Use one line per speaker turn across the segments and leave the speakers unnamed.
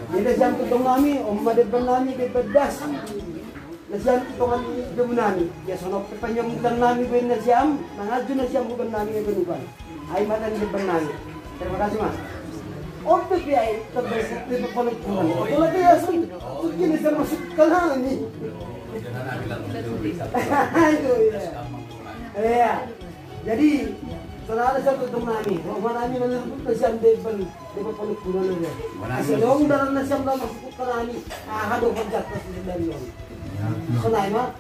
Jadi siang tutong nami, depan nami bepedas. Nasiam tutongan dum nami. Ya sonok pepanyong utang nami ben nasiam, nangaju nasiam bukan nami benuban. Ay matan depan nami. Terima kasih Mas. Untuk ya terbesit di penelitian. Kalau dia sun, kini saya masuk ke ini. Iya. Jadi saudara saya tutong nami. Rumah nami menurut nasiam depan penelitian aja. Asalong dalam nasiam dalam masuk ke nami. Aduh penjat pasti dari orang. Sonai mah.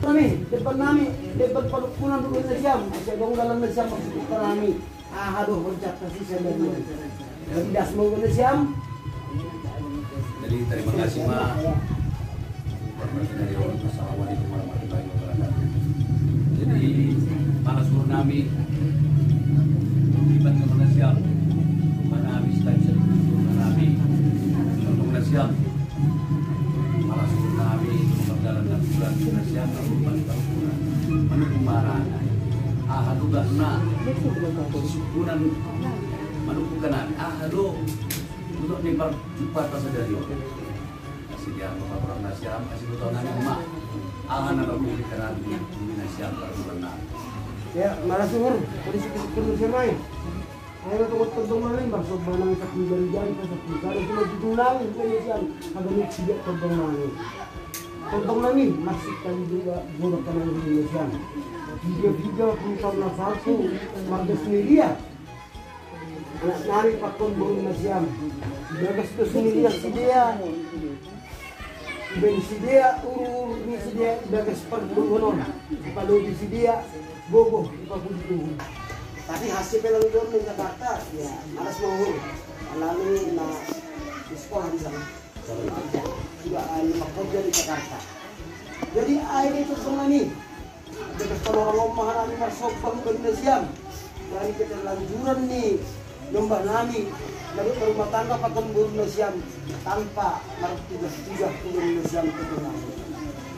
Nami, depan penelitian dulu nasiam. Asalong dalam nasiam masuk ke nami. Aduh bercat kasih saya dari das mau ke Siam.
Jadi terima kasih Mak. Assalamualaikum warahmatullahi wabarakatuh. Jadi malas nami ibadah kepada Siam. Mana habis tadi nami untuk Siam. Malas nami berjalan dan bulan kepada Siam bulan tahun. Menunggu marah. Aduh na sukunan manukukan aduh untuk nimbar cepat pasal dari kasih dia bapak nasiam kasih betul nanya mak ahan apa beli kerana ini nasiam karena
ya malah syukur polisi perlu semai ayo tunggu malam masuk banang sakit dari jari sakit kalau cuma ditulang nasiam ada nih tidak tentang nami masih kali juga buruk kanan nasiam Tiga perusahaan nafsu warga sendirian anak nari pakon burung nasiam bagas itu sendirian si dia ben si dia urur ni si dia bagas perburuan kalau di si dia bobo di pakudu tapi hasil pelang doon di Jakarta ya malas mau lalu na sekolah di sana juga bekerja di Jakarta jadi air itu semua nih dekat orang memahami masuk bang Siam dari keterlanjuran nih lembah nami dari rumah tangga pakai burung Siam tanpa marah tugas burung Siam itu nami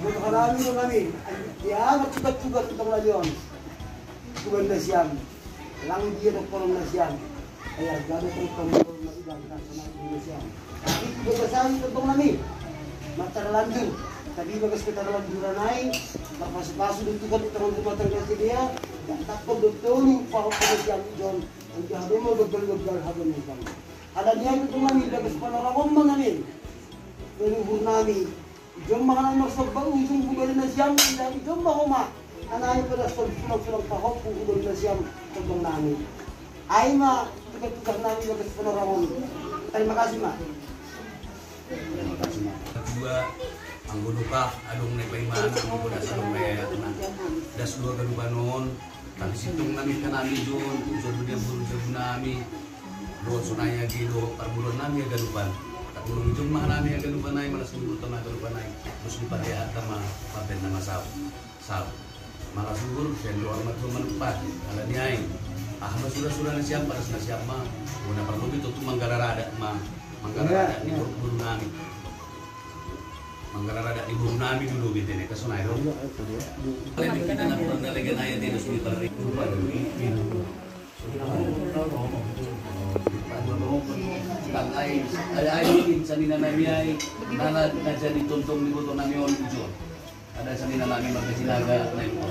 bukan kami dia juga tentang lajon burung Siam lang dia dokter Siam ya jadi tentang burung Siam tapi kebesaran tentang nami mata terlanjur tadi bagas kita dalam juranai berpasu-pasu ditukan di tangan rumah tangga dia dan takut betul paham yang John yang ada mau betul-betul habis kan ada dia itu kami bagas panorama mengamin dari burnami jom makanan maksud bau ujung bulan nasiam dan jom mahoma anaknya pada sulang paham bulan nasiam tentang nami aima tukar nami bagas panorama terima kasih mak
kedua anggota adung nek mana aku dah salong kaya das dua gadubanon tapi situng nami kanami jun unsur dia buru nami do sunaya gido perbulan nami gaduban tak ulung jum mah nami gaduban nai malas buru tama gaduban nai terus dipakai atama paten nama sab malas buru dan do amat menempat ala niai sudah siap pada siap mah una perlu itu tu manggarada mah manggarada ni buru nami Manggarada di buru nami dulu gitu nih kesunai dong. Kalau kita nak pernah lagi naya di resmi tarik lupa dulu. Tangkai ada air sanina nami ay nana jadi tuntung di butuh nami on ujur. Ada sanina nami magkasinaga na ito.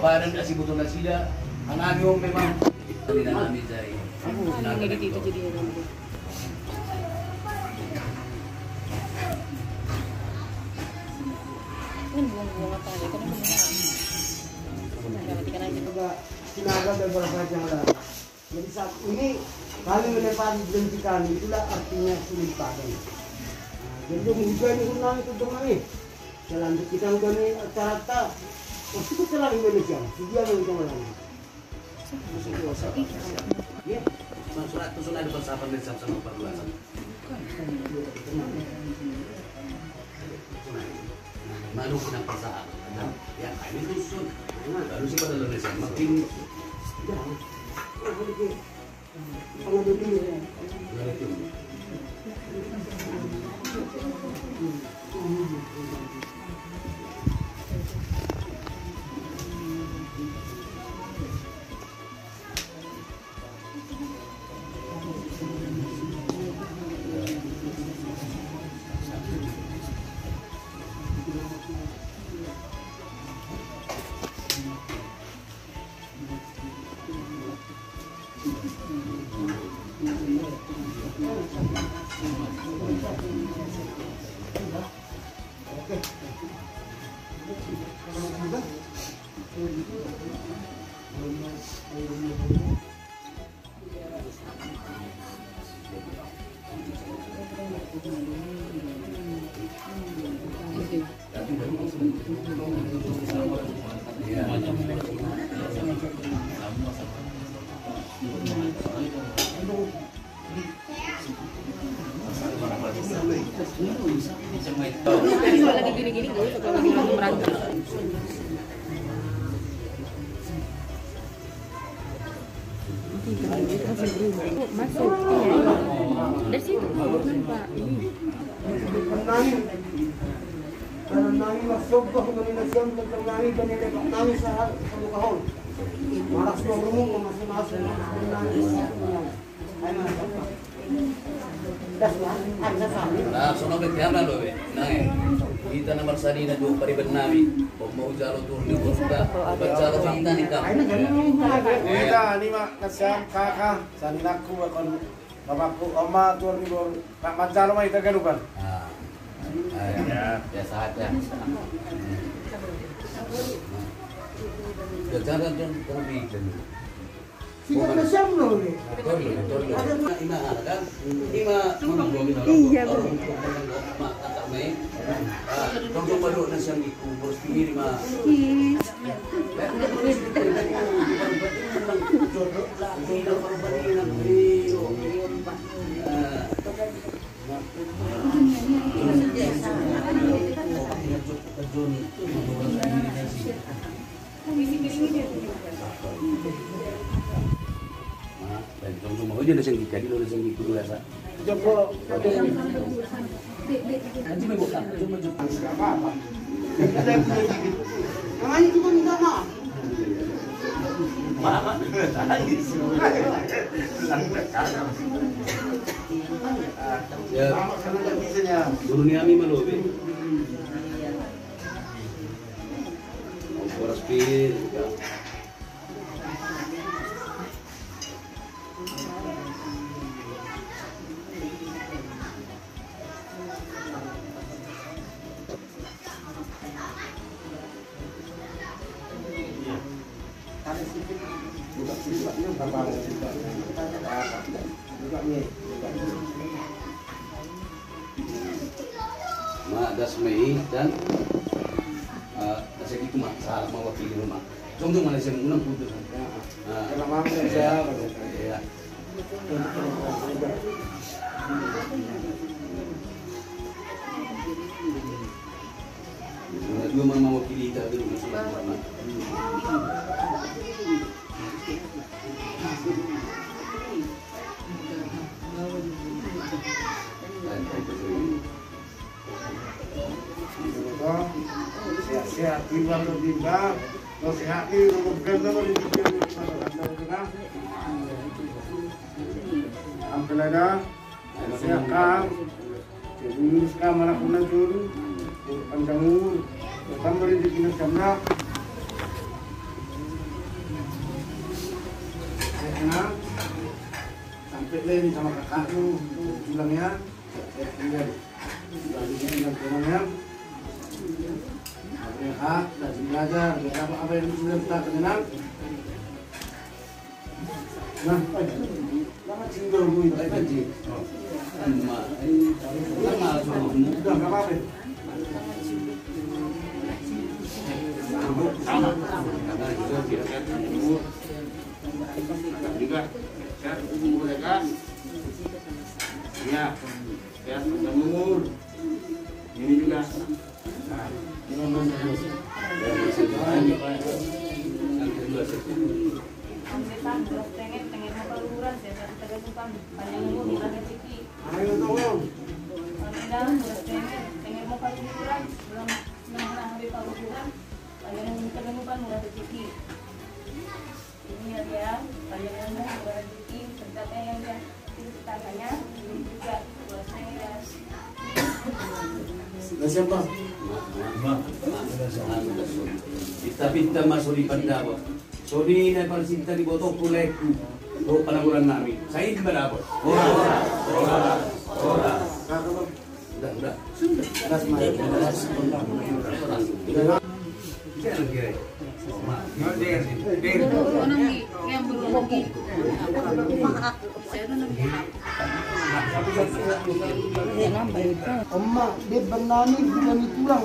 Parang kasi butuh nasida ang nami on memang sanina nami jay. Sinaga dito jadi
bunga-bunga pa rin.
Sinaga dan beberapa yang lain. Jadi saat ini kami menepati dihentikan itulah artinya sulipadan. Jadi hujan itu nang itu dong kami. Selanjut kita hujan rata-rata. Pasti kita lagi Indonesia. Dia mengutung lagi. Ya,
surat itu sudah ada persahabat dan sama perluasan. Malu kena persahabat. Ya, ini rusun. Lalu sih pada Indonesia makin
Kalau lagi gini-gini gue suka lagi merantau. Masuk dari situ nampak ini.
Karena nangis masuk ke komunikasi tentang nangis dan yang dapat nangis saat satu kahon. Malas dua rumung masing-masing nangis.
Nah, sono ke tiana lo be. Nah, kita nomor sadi na do pariban nami. Pag mau jalo tur ni kita, bacalo kita ni ka.
Kita ni mak kasam kakak saninaku akon bapakku oma tur ni bor pak macalo mai tagalupan.
Ah. Ya, biasa aja. Jangan terlebih dulu.
Sila na siyam no ni.
Iya, Bu.
Mau dia nasi giga di luar nasi giga dulu ya sa.
Joko.
Nanti mau buka, cuma jumpa.
Apa? Namanya cuma minta maaf.
Mama, ya, dunia kami malu, Boras pir, Dasmei dan saya itu mak salah mewakili rumah. Contoh Malaysia menang putus.
Kenapa saya?
Ya. Dua mewakili kita dulu masalah.
Sehat timbang timbang, kalau sehat ni rumah ganda boleh dijual. Ambil ada, sehat kang, jadi sekarang mana pun najur, panjangul, tambah rezeki nak jamna. Sehat, sampai lagi sama kakak tu, bilangnya, tinggal, bilangnya. Hak dan belajar apa yang sudah kita kenal. Nah, lama tinggal gue itu aja. Lama sudah nggak apa-apa. Sama. Juga, sehat umur kan? Ya, sehat umur. Ini juga. Siapa?
Kita pinta masuk di pandawa. So ni na parsita di botong kuleku. panaguran namin. Sa hindi malabot. Ora. Udah.
Das mai.
Jangan kira.
Yang berugi.
Amma dia benani dengan tulang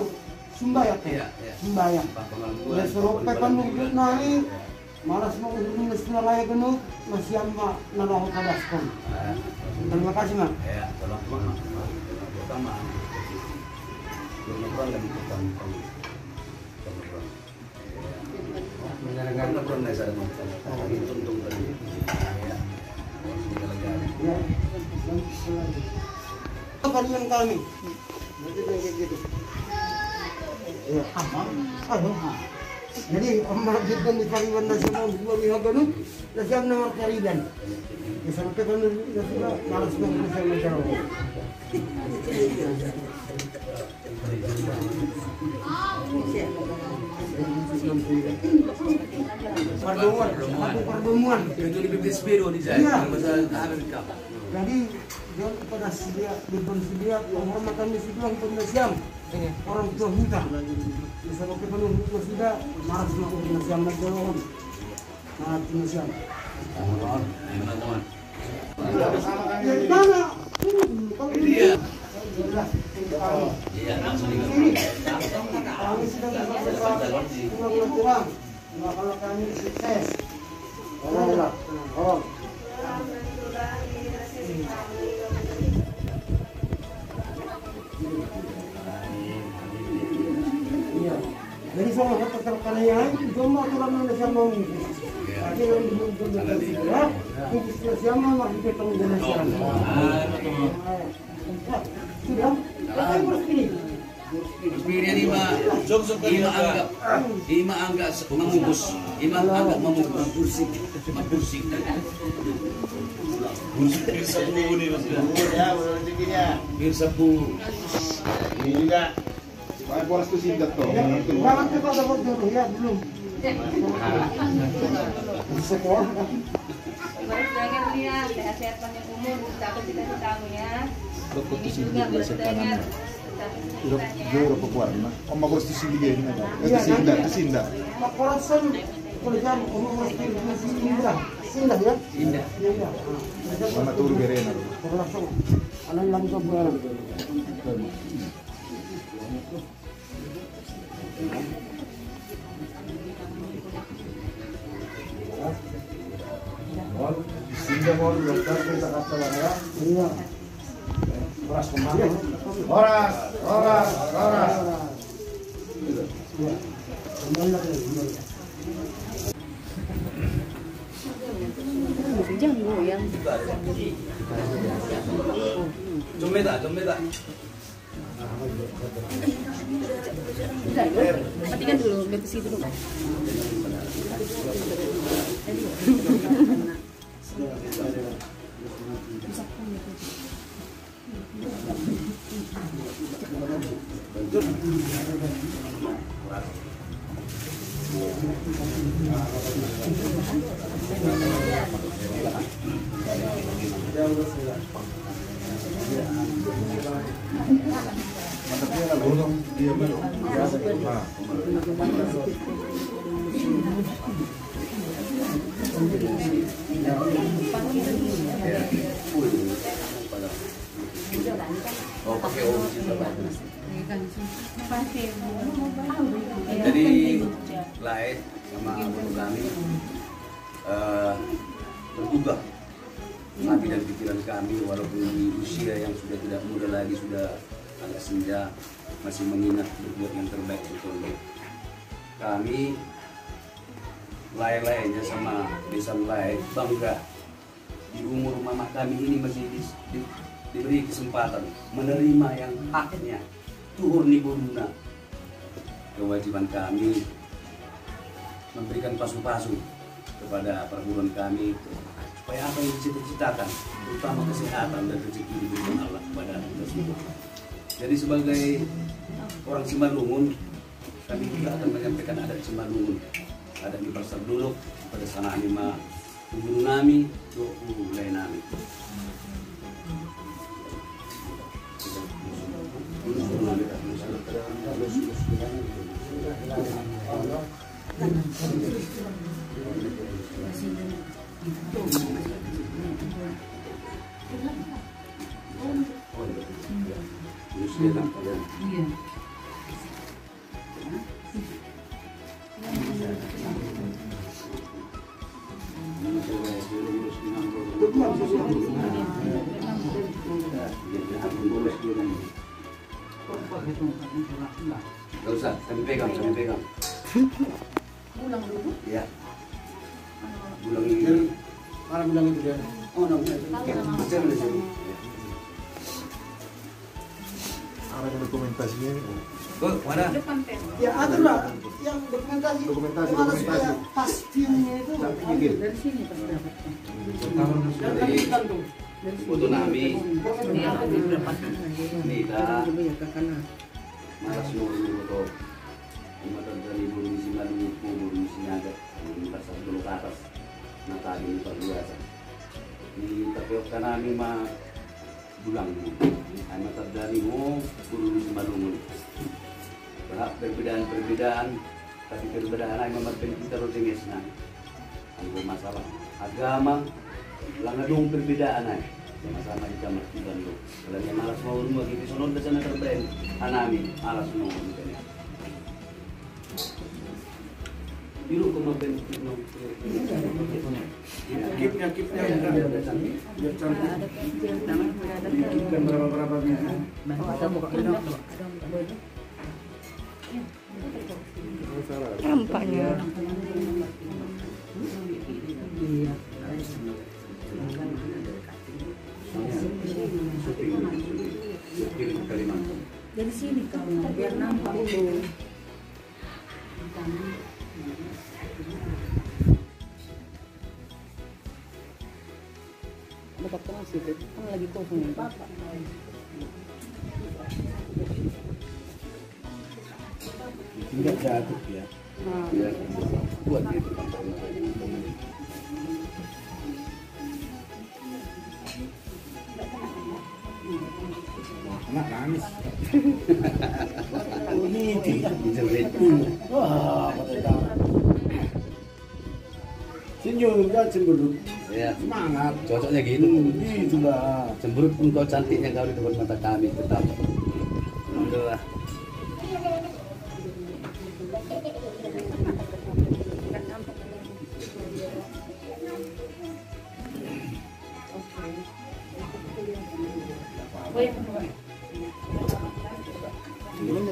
Sumbayang.
Iya.
Sumbayang. Udah serope panungkut nani malas mau hubungi mesin raya genuk masih amma nalahu kadaskon. Terima kasih mak.
Ya, tolong pertama. Belum lagi pertama. Menyenangkan pun saya ada untung tadi. Ya.
Kalian kami. Nanti kayak gitu. Ya, aduh. Jadi Amma Jiddan di Pariwan Nasional dua Wihaganu, nasiam nomor Pariwan. Ya sampai kan sudah malas mau saya menjawab. Pertemuan.
Itu di bibir biru di saya.
Iya.
Masalah Amerika.
Jadi dia kepada sedia sedia penghormatan di situ yang penasiam orang tua kita. Misalnya penuh sudah marah sama penasiam nasional. Nah penasiam. Mana?
Iya.
Iya.
Langsung
Kami sedang kurang. Kalau kami sukses. Oh. Iya. Jadi semua tetap kanaya, cuma aturan Indonesia mau. Jadi yang dimunculkan ya, Indonesia mau masih ketemu Indonesia. Sudah. Kita bersini.
Spirit ima anggap memubus, membursik. Bir sabu ini mas. Ya, rezekinya. Bir sabu. Ini juga.
Pak Boras tuh sindat toh.
Jangan kita dapat dulu ya, belum. Sekolah.
Berdengar dia, sehat-sehat panjang umur, capai cita-citamu ya. Ini juga berdengar.
Juro pepuarna. Om Boras tuh sindik ini ada. Itu sindat.
Pak Korasan kerjaan umum masih indah. Indah ya?
Indah.
Mana turu berena.
Langsung. Anak langsung bulan.
Sinda mau dokter kita kata ya.
Iya.
Boras kemana? Boras.
Iya. Kembali lagi.
Jangan goyang.
Jometa.
Udah, ya. Matikan dulu, biar ke situ dulu.
Oh, pakai Jadi lain sama guru kami tergugah hati dan pikiran kami walaupun di usia yang sudah tidak muda lagi, sudah agak senja, masih mengingat berbuat yang terbaik untuk kami. Lain-lainnya sama desa lain bangga di umur mama kami ini masih diberi kesempatan menerima yang haknya tuhur nibununa. Kewajiban kami memberikan pasu-pasu kepada perguruan kami supaya apa yang dicita-citakan, terutama kesehatan dan rezeki diberikan Allah kepada kita semua. Jadi sebagai orang Simalungun, kami juga akan menyampaikan adat Simalungun, adat di Pasar Duluk pada sana anima Guru namin, do ulay namin. Gak usah, sambil pegang.
Ulang dulu.
Ya. Bulang ini.
Mana bilang itu dia?
Oh, no. Baca di sini.
Ada dokumentasinya ini.
Oh, mana?
Depan pen.
Ya ada lah yang dokumentasi. Malas kayak pas filmnya itu.
Dari sini pas dapatnya.
Dan kan digantung.
Foto namin.
Dia beberapa
Nita. Malas nunggu to. Mata dari bulu isi malu, bulu isi naga, pasal dulu ke atas. Natali ini luar biasa. Di tapiok ka namin bulang mo. Ay mata dari mo, bulu isi malu mo. Berhak perbedaan, tapi perbedaan ay mamatkan kita rotinges na. Ang masalah agama, langadong perbedaan ay. Sama-sama kita maktiban lo. Kalau dia malas mau rumah kita sunod na sana terben. Anami malas mau rumah kita. Biru ko maben no.
Kipnya biar cantik. Dan berapa biji.
Nampaknya.
Kalimantan.
Dari sini kamu biar nampak itu.
Dekat ke masjid itu kan lagi kosong ya.
Tidak jatuh ya.
Ya, buat gitu.
Anak nangis. Wah, senyum kan cemberut.
Ya,
Semangat.
cocoknya gitu.
Itulah.
Cemberut pun kau cantiknya kau di depan mata kami tetap. Alhamdulillah.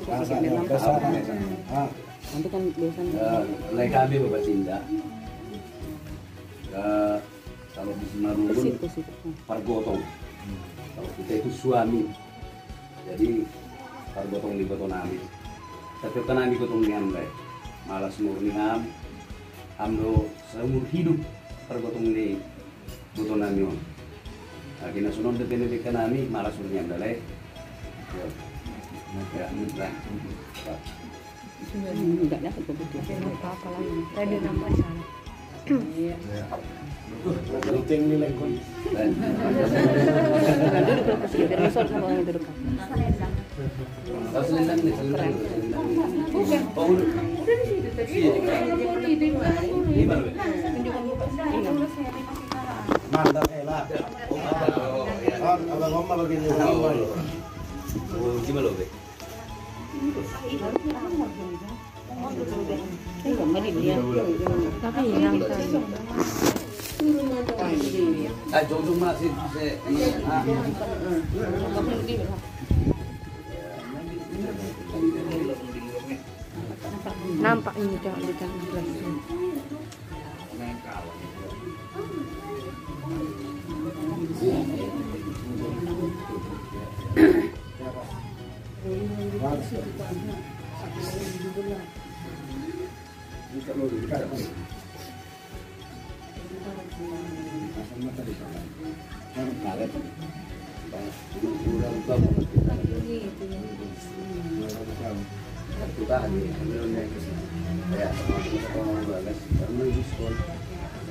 Rasanya besar.
Nanti kan biasanya
Mulai kami Bapak Cinta. Kalau di Simarungun pargotong. Kalau kita itu suami. Jadi pargotong di gotong nami. Tapi kan kami gotong ni amre. Malas murni amro seumur hidup pargotong ni gotong nami on. Kina sunon depende kami malas murni amre. Ya, mudah.
enggak dapat begitu. Apa lagi? Tadi nampak salah.
Penting nilai kon.
Nanti duduk ke sini, biar masuk sama orang duduk.
Kau selendang nih, selendang.
Bukan.
Oh, udah.
Udah di situ tadi. Di
Ini baru.
Mantap lah.
Oh, ya.
Abang Oma begini.
Oh, gimana lo, Be?
Tapi hilang
Ah, jom masih
nampak ini jangan jelas.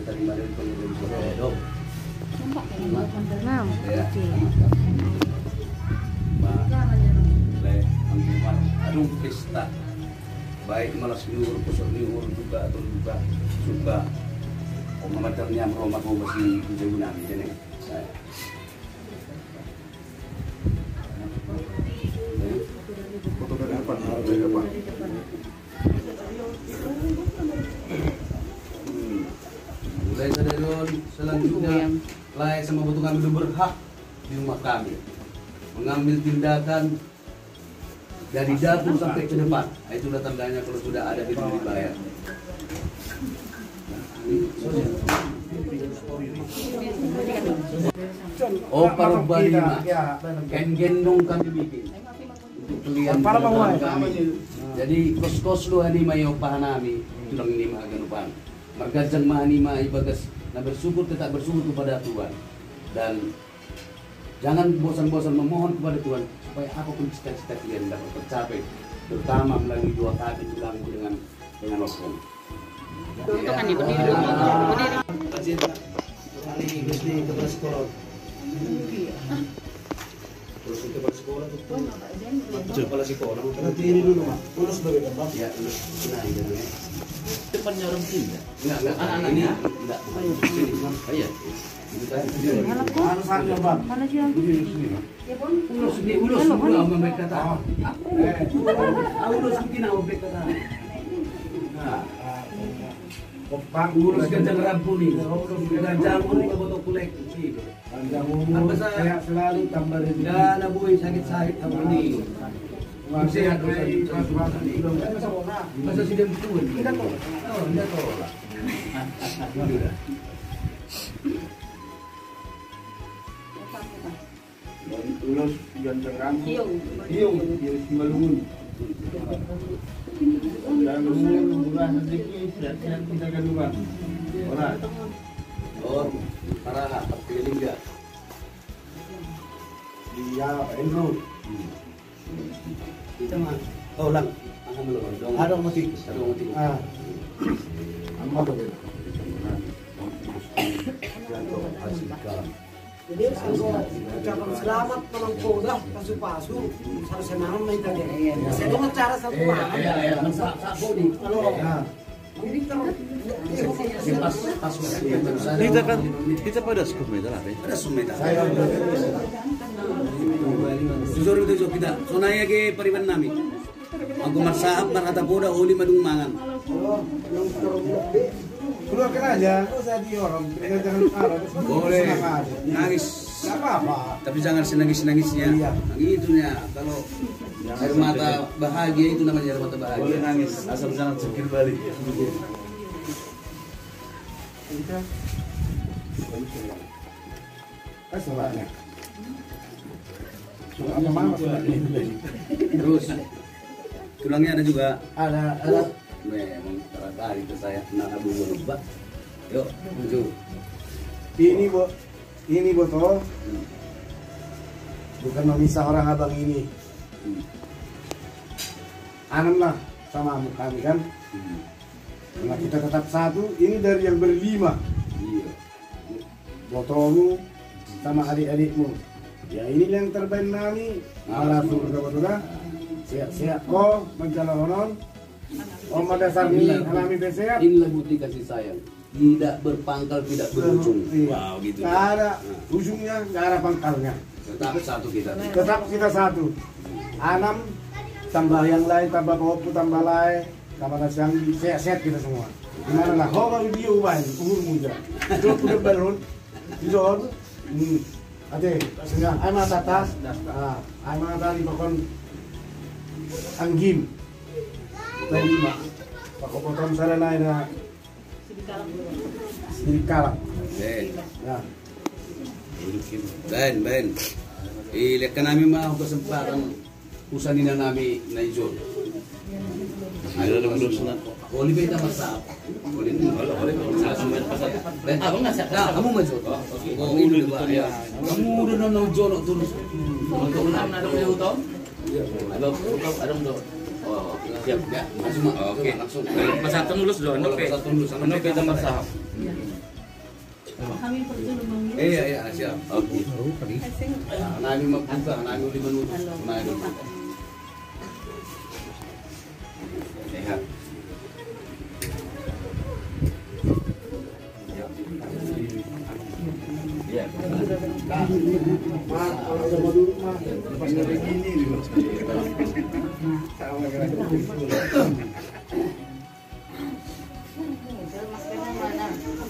terima dari pengirim dong.
Nah,
Ya.
kecil.
Adung pesta baik malas liur, kusuk liur juga atau juga suka pematernya meromah ko basi jauh nabi jadi saya.
Foto dari apa? Dari apa?
Mulai dari selanjutnya layak sama betul kami itu berhak di rumah kami mengambil tindakan dari dapur sampai ke depan. Nah, itu udah tandanya kalau sudah ada itu dibayar. Oh, para balima, gendong kami bikin untuk kalian
Para penguai.
kami. Jadi kos-kos lu hani mayo pahanami tulang ini mah ganupan. Margajang mahanima ibagas na bersyukur tetap bersyukur kepada Tuhan dan jangan bosan-bosan memohon kepada Tuhan supaya apapun cita-cita kalian dapat tercapai, terutama melalui doa kami tulangku dengan hukum.
Untungan nih berdiri dulu. Berdiri.
Ini mesti kepala sekolah. Terus kepala sekolah tuh. Kepala sekolah.
Nanti ini dulu Pak. Lulus dulu ya Pak.
Ya, terus nah ini namanya.
Depannya orang pindah.
Enggak, anak-anaknya enggak. Iya.
Harus harga Pak.
Mana sih yang
Ulus memberi kata. Ulus mungkin aku memberi kata. Nah,
Kopang
urus gajang rampuni, gajang pun kebetul kulek.
saya selalu tambah dari
Enggak ada boy sakit-sakit sama ini. Sehat masa sudah betul. Tidak tahu. Tidak tahu lah.
Tulus ganteng rambut. Hiung, Malungun. Dan murah rezeki dan kita kedua. Orang.
Oh, para pilih enggak?
Dia Andrew.
Kita mah. Oh, lang. Angkat dulu.
Ada mati.
Ada mati.
Ah.
Amma tuh.
Jadi ucapan selamat memang kodah pasu-pasu harus senang main tadi. Saya tuh cara satu
Iya. Sak bodi.
Kalau ini kalau
Pas
Kita pada skop meter apa?
ada sumeta.
saya
Susur itu kita. Sonaya ke pariban nami. Aku masaap marata poda uli madung mangan.
keluarkan aja. Kalau saya di orang, jangan arah.
Boleh. Nangis.
Gak apa-apa.
Tapi jangan senangis-nangisnya.
Iya.
Itunya kalau air mata bahagia itu namanya air mata bahagia.
Boleh nangis, asal jangan cekir balik.
Soalnya. Apa mama
Terus tulangnya ada juga.
ada
Memang tadi ke saya nak abu lupa. Yuk, tuju.
ini botol bukan memisah orang abang ini. Anem lah sama kami kan. Karena kita tetap satu, ini dari yang berlima.
Iya.
Botolmu sama adik-adikmu. Ya ini yang terbaik nami. Malah surga-surga. Siap-siap kau mencalonon. Om dasar ini alami besehat.
Inilah bukti kasih sayang. Tidak berpangkal, tidak berujung.
Wow,
gitu.
Gak ada ujungnya, gak ada pangkalnya.
Tetap satu kita.
Tetap kita satu. Anam tambah yang lain, tambah kopi, tambah lain, tambah nasi yang sehat kita semua. Gimana lah? Kau baru dia ubah ini, umur muda. Itu udah balon, itu ate, sehingga ay mga tatas, ay mga tali pakon anggim. Tadi mak, pakopotong sa lalay na sinikalak. Ya.
Ben. Lihat kan kami mau kesempatan usaha nami na ijon.
Ada lulus na.
Oli beta masak. Oli abang nggak siap. Nah, kamu maju. Oh, ini dua ya. Kamu udah nonton Jono terus. Untuk enam ada punya utang?
Ada untuk.
Oh, siap ya. Langsung. Oke, langsung.
Pasatan lulus dulu.
Pasatan lulus.
Ano kita masahap?
Iya, siap. Oke. Nami magbuka, nami uli manuto. Nami. Sehat. Ya.
Mas, kalau sama dulu mas, lepas dari gini dulu.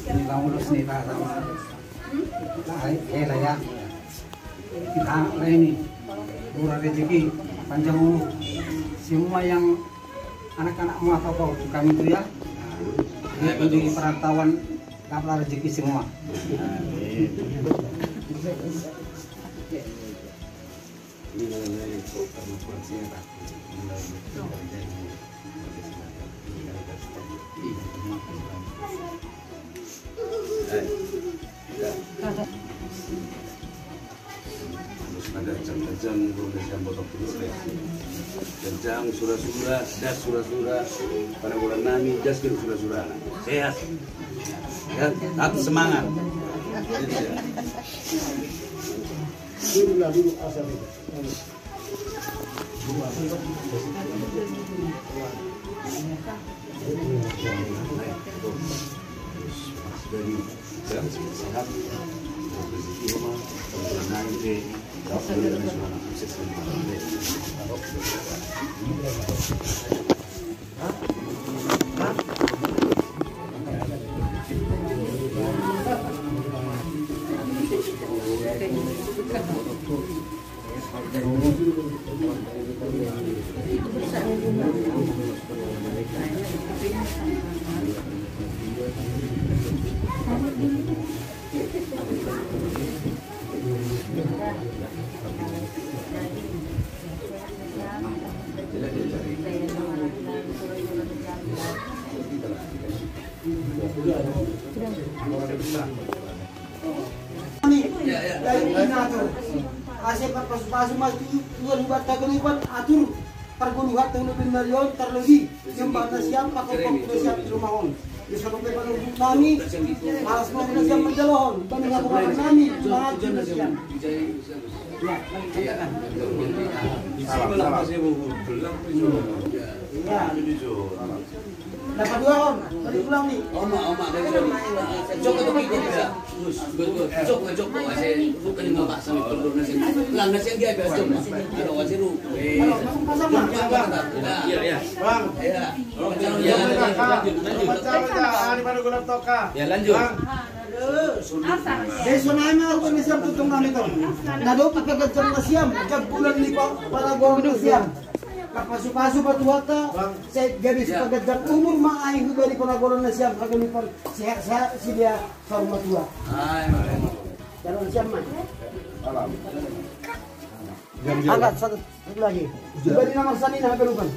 Ini kamu terus nih Pak sama. Nah, lah ya. Kita ini murah rezeki, panjang umur. Semua yang anak-anakmu atau kau kami itu ya. Itu di perantauan dapat rezeki semua.
Ada jam-jam jam botok terus ya. Jam surah-surah, das surah-surah pada bulan nami das ke surah-surah. Sehat. Ya, tetap semangat.
Dulu asal itu.
Dari sehat, rezeki rumah, nanti sukses
Dari inatur, asal pas mas tuan buat kagulupan atur perguluhan tahun lebih milion terlebih yang pada siap pakai pokok siap di rumah on. Disuruh ke penunggu kami, malas mau siap menjelohon, banding aku kami, sangat sudah siap. Ya, dapat 2 on, tadi pulang nih.
Oma dari sini. Joko tuh ikut bisa. Joko masih bukan yang bapak sama pelur nasi. Lang nasi dia biasa cuma. Ada wasiru. Iya.
Bang.
Iya.
Ya lanjut.
Desonai mah aku bisa tutung kami tuh. Nado pakai gajah nasiam, jam bulan ni para gol nasiam. Kapasu-pasu patuata, saya gadis pagajang umur mah aing dari para gol nasiam kagalipan sehat si dia sama tua. Kalau nasiam mah. Angkat satu lagi. Juga di nomor sani nah kelupan.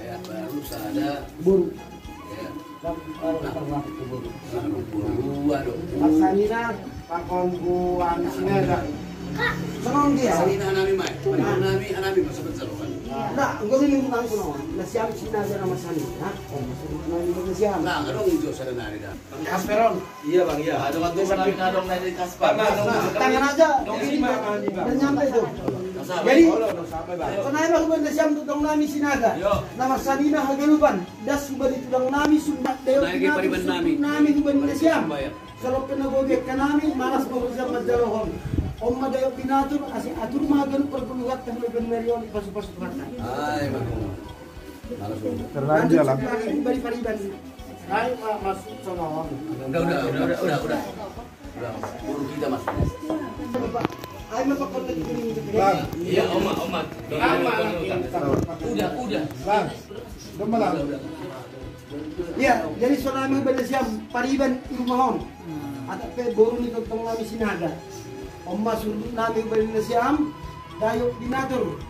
Ya baru ada
Buru.
Waduh.
Sanina
Pakongkuan sini ada.
senang dia.
Salina anami mai. Anami masa betul kan.
Nah, enggak ini bukan kuno. Nasiam Cina aja nama sani, ha? Nasiam.
Nah, nggak dong hijau sana nari dah.
Kasperon.
Iya bang, iya. Ada waktu sampai ngadong dari Kaspar.
Tangan aja. Dan nyampe itu. Jadi, kenapa aku nasiam tutong nami sinaga? Nama sanina hagalupan. Das subari tudang nami sumbat deo. Nami subari nasiam. Kalau penagogek kanami malas mau siam majalohon. Omma dayo pinatur asi atur magan perguluhat tahun lebih milion pasu-pasu kata.
Ay, bagus.
Terlanjur lah.
Bari pariban.
Ayo masuk sama orang.
Udah. Buru kita masuknya.
Ayo mapakon lagi ini.
Bang.
Iya, Oma. Udah.
Bang. Gembala.
Ya, jadi tsunami bersiam pariban rumahon. Atau pe boru ni tong nami sinaga. Omma suruh nami bersiam dayo binatur.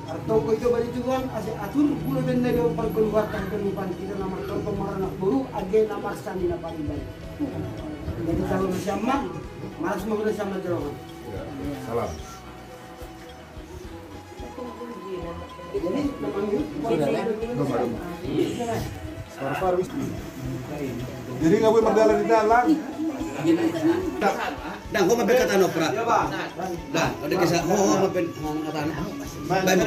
Atau ko itu bari tuan ase atur bulan benda yo perkeluatan kelupan kita nomor tong marana boru age nomor sani na pariban. Jadi kalau bersiam mah malas mau bersiam jerohan.
Salam.
Jadi memanggil
Jadi nggak boleh berjalan di dalam.
Dang, ho mabek kata no pra. Dah, ada kisah ho mabek kata no. Baik,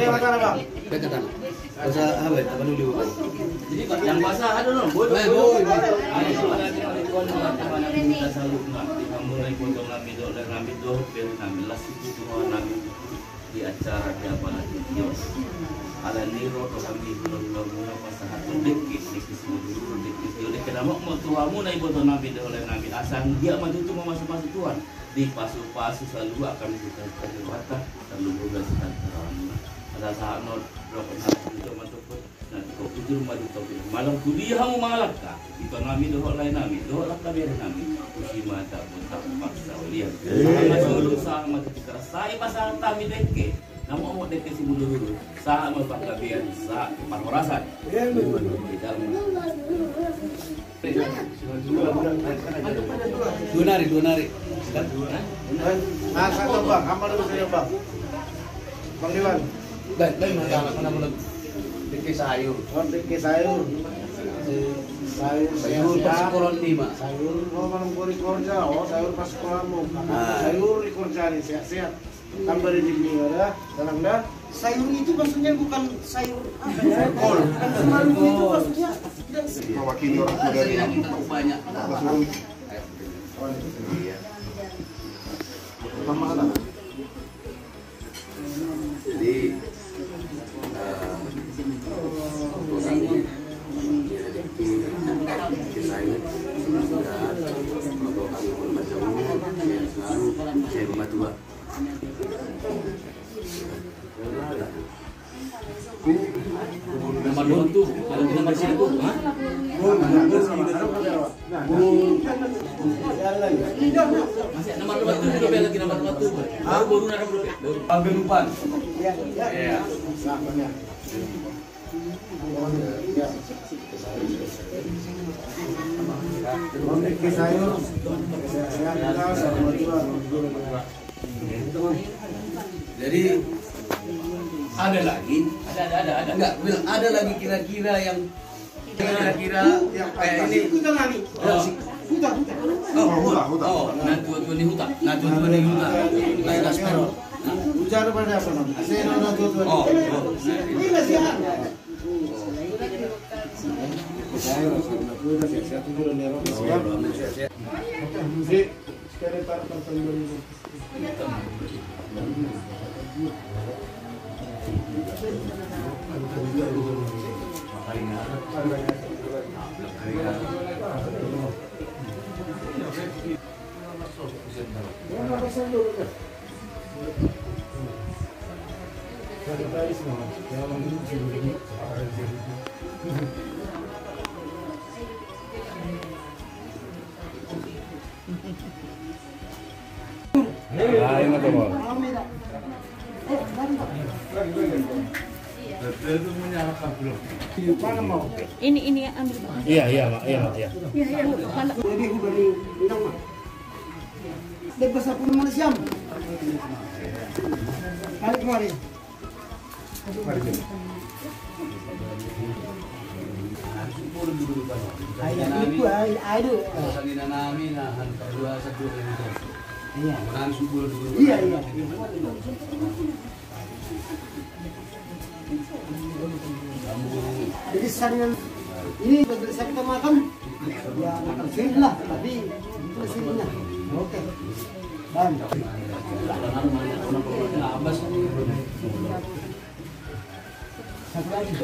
bek kata no. Bisa apa? Apa dulu?
Jadi yang basah ada no. Boy. Kita selalu mulai potong nabi do per nabi las itu tuh nabi di acara di apa lagi kios. Ala niro to kami belum mula pasahat dikit semua dikit yo dek nama mau tuamu na ibu to nabi do oleh nabi asang dia maju tu masuk tuan di pasu selalu akan kita bata selalu juga setan ada saat no berapa hari itu masuk nah kau itu maju to malam kuliah mu malak ka itu nabi do oleh nabi do lah ka biar nabi usima tak paksa lihat masuk sama kita sai pasal kami deke namu mau deke si mundur sa mo pagkabian sa pangorasan tidak
dua nari
Nah, satu bang, apa dulu saya bang? Bang Diwan.
baik mana belum dikit sayur sayur pas sekolah 5
Sayur, malam kori korja, sayur pas sekolahmu. Sayur di korja nih, sehat-sehat. Tambah di dinding ada, tenang dah.
Sayur itu maksudnya bukan sayur apa ya?
Kol.
Semalam itu maksudnya.
Mewakili orang tua dari
banyak jadi saya rumah tua nomor 2 tuh kalau kita masih itu masih nomor 2 tuh juga lagi nomor 2 tuh baru Abelupan ya
Memiliki sayur, sehat-sehat sama dua.
jadi ada lagi ada enggak bilang ada lagi kira-kira yang kayak ini
Kita nani. Huta.
Natuan ni huta lain aspero
Ujar pada apa nom? Asal orang tua.
Ini masih ada.
Sayur, udah sehat itu udah nerok. Jadi sekali tarpan sendiri. Mana mau?
Ini ambil Pak.
Iya.
Mana?
Jadi aku dari bilang mah. Dia besar pun mana siam. Balik kemari. Ayo.
Salina namin na dua sa dua dito.
Iya.
Manan subul dulu.
Iya. Jadi saringan ini bagi saya kita makan ya makan sini lah tapi itu sininya. Oke. Dan satu lagi.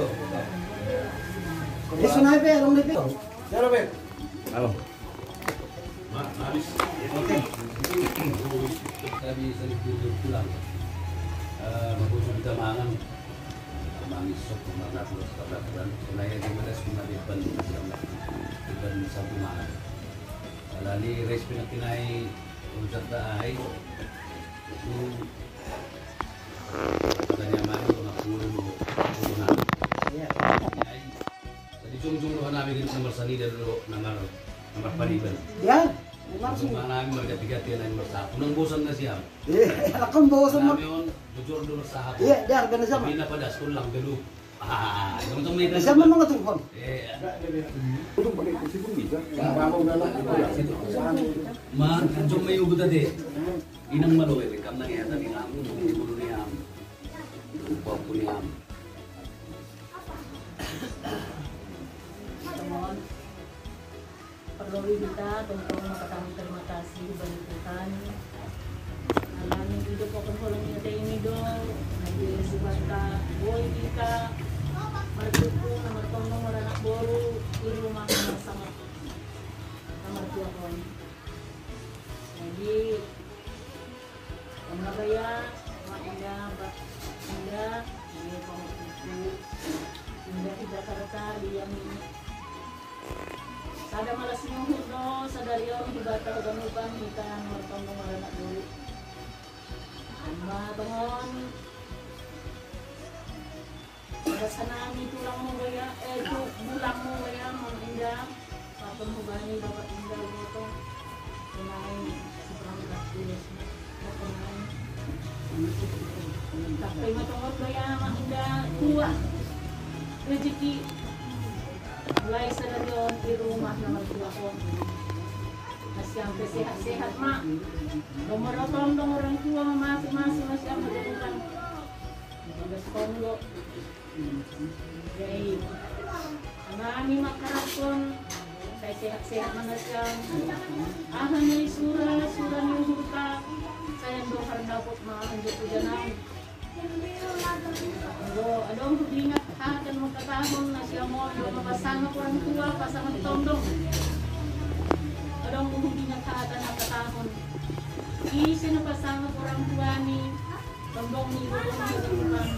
Ini sunai pe, orang pe.
Siapa bet?
Halo.
Oke.
Kami sering pulang. Mabuso kita mangan. Mangis sok mana terus kabaran. Sunai di mana sunai di Bali dan satu mangan. Kalau ni res pinakinai ujar dah itu katanya mari nak dulu
Iya.
jadi cung-cung namin din sa Marsani dalo namar paniban.
Ya,
Langsung
langsung.
namin magkatigat yan ang Marsa. Unang busan na siya.
Akan bawa sama.
Namin yun, jujur doon sa hapon.
Iya, dia harga siapa?
Sabi na padas ko lang dalo. Tunggu-tunggu itu.
Siapa mau ngetungkon?
Belum pakai kursi pun bisa. Kamu galak
Ma, kanjong may ubo tadi. Inang malo kam na kaya tadi namu bulu niam. Upah po niam.
Teman, perlu kita tentang makatang terima kasih bagi Tuhan. Alamin hidup ko kung walang niya ini do. Nag-iisipan ka, boy kita. Martupo na martong maranak boro. Irumah na sama. Martua ko. Jadi, ang nagaya, makinda, makinda, ini pangkuku. Indah tidak karata liam ini. Sada malas nyuhud no, sada riyon hibata ganuban hitan martong maranak dulu. Ama bangon. Pada sanami tulang mo gaya, bulang mo gaya, Mang Indah. Papang hubani Bapak Indah gitu. Kunain seberang kasih, kunain. Tapi matungod gaya, Mang Indah, kuah. Rezeki mulai sa dayon di rumah na magtuwa Masyang sehat-sehat mak. Lumorotong dong orang tua masing-masing masyang magalukan. Bagas konglo. Jadi marami makarapon. Saya sehat-sehat na siyang. Ahan ni sura ni hurta. Sayang do dapat makanjot ko dyan. Adong hubingat akan magkatahon na siya mo mapasama ko ang tuwa pasama tondong. Adong hubingat akan magkatahon. Isi na pasama ko ang tuwa ni tondong ni Gulong ni Gulong.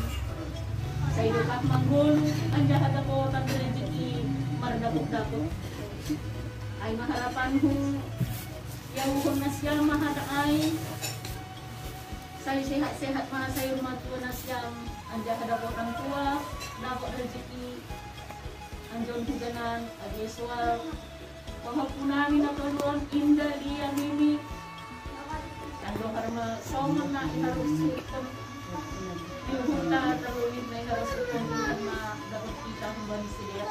Sa ilukat manggol, andiyan hata ko tandirejiki mardapot-dapot. Ay maharapan kong yawon na siya mahadaay. Saya sehat-sehat mana saya rumah tua nasiam anja dapat orang tua dapat rezeki anjon hujanan ageswal penghapunami na tolong indah dia mimi anjo karma soman na harus hitam yuhuta terluin na harus hitam karena dapat kita kembali sedia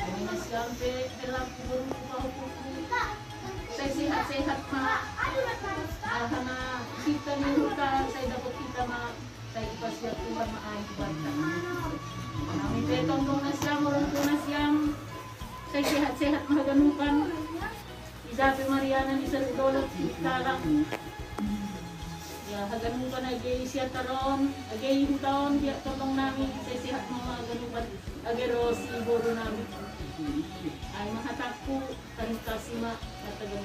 ini nasiam pe dalam kubur penghapunami saya sehat-sehat mak karena kita niruka saya dapat kita mak saya ipasya Tuhan maay kubata kami petong dong nasyam orang tua nasyam saya sehat-sehat mahaganukan Isape Mariana di Serudolot Kalang ya haganukan agay siya taron agay hutaon dia tolong namin saya sehat mahaganukan agay Rosi Boro namin ay mahatakku terima kasih mak katagan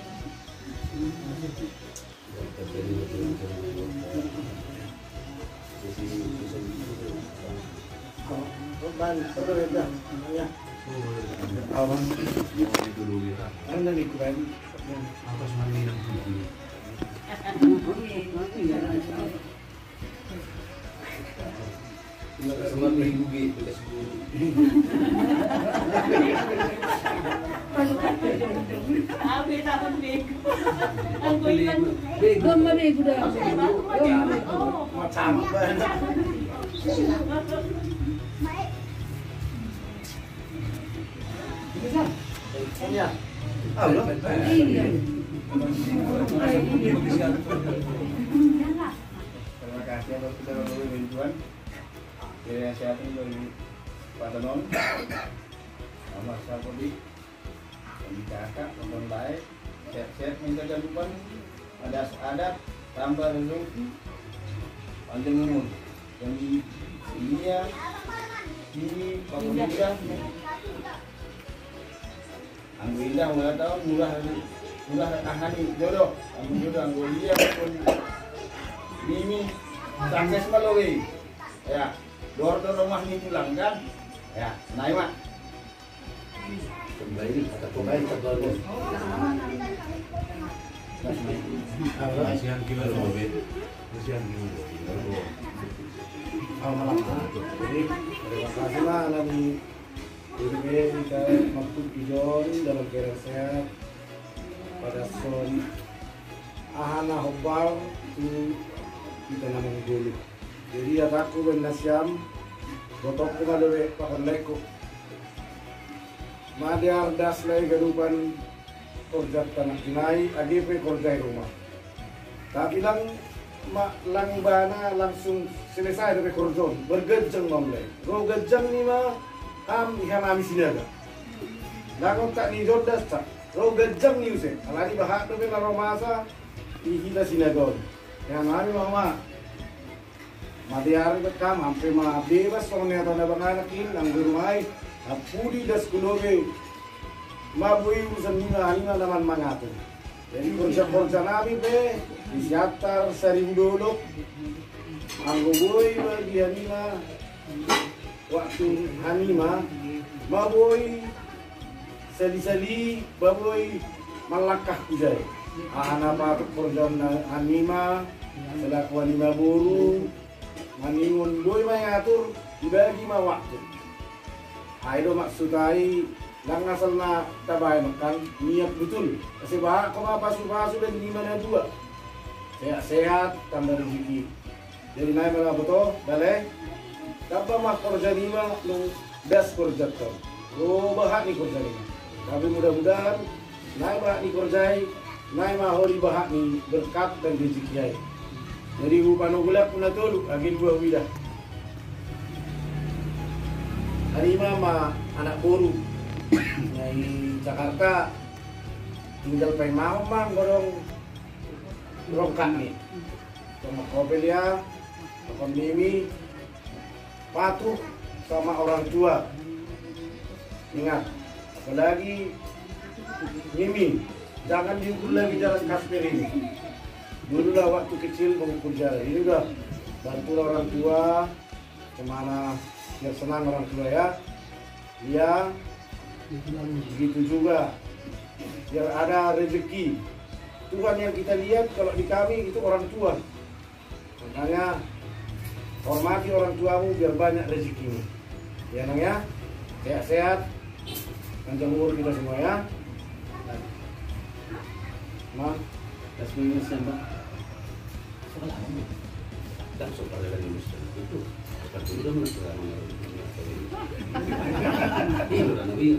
Abi takon bego. Ang kuilan bego. Gama bego dah.
macam
Iya.
Terima kasih atas kita melalui bantuan dari kesehatan dari Pak Tenon, Mas Sapodi, dan kakak, teman baik, sehat-sehat minta jalupan, ada adat, tambah rezeki, panjang umur, dan dia ini Pak Indah, Anggo Indah nggak tahu murah ahani jodoh, Anggo Indah pun Mimi sukses melalui ya dor rumah ini pulang kan ya naik mak
Kembali terbaru. Kasihan gimana mobil? Kasihan gimana?
malam. Jadi terima kasih lah dari kita maksud ijon dalam keadaan sehat pada son ahana hobal tu kita namanya dulu. Jadi ya aku benasyam botok ko malawi pakondek ko. Madiar das lay gadupan korjat tanah kinai agipe korjai rumah. Tapi lang bana langsung selesai dari korjon bergejeng mamlay. Ro gejeng ni ma ikan ami sinaga. Langok tak ni jordas tak. Ro gejeng ni use. Alani bahak tu bela romasa ihila sinagon. Yang ami mama Madiar bekam hampir mah bebas pokoknya tanda banganakin ang gurumay apudi das kunobe mabui urusan lima naman mangato. Jadi korja nabi be disiaptar 1.000 dolok ang buboy bagi hanima waktu hanima maboy sali-sali baboy malakah kujay ahana patok korja hanima selaku hanima buru maningun doy may ngatur dibagi ma waktu. Ayo maksuday lang asal na tabay makan niat betul. Kasi bahak ko mapasu-pasu dan 5 na 2. Sehat tambah rezeki. Jadi naik mga boto, dale. Kapag makorja nima nung best korja to. Lo bahak ni korja nima. Tapi mudah-mudahan naik bahak ni korjai, naik mahori bahak ni berkat dan rezeki ay. Jadi upano gulap pun natulog, agin buah widah. Harima ma anak boru dari Jakarta tinggal pay mamang borong rongkak nih. Sama Kobelia, sama Mimi, patuh sama orang tua. Ingat, apalagi Mimi, jangan diukur lagi jalan Kasper ini. Dulu lah waktu kecil mengukur jalan, ini udah bantu orang tua, kemana biar senang orang tua ya. Dia begitu juga, biar ada rezeki. Tuhan yang kita lihat kalau di kami itu orang tua. Makanya hormati orang tuamu biar banyak rezekimu. Ya nang ya, sehat-sehat, panjang umur kita semua ya. Nah, das minus Mbak.
Dan soal lagi mesti itu. Seperti itu menurut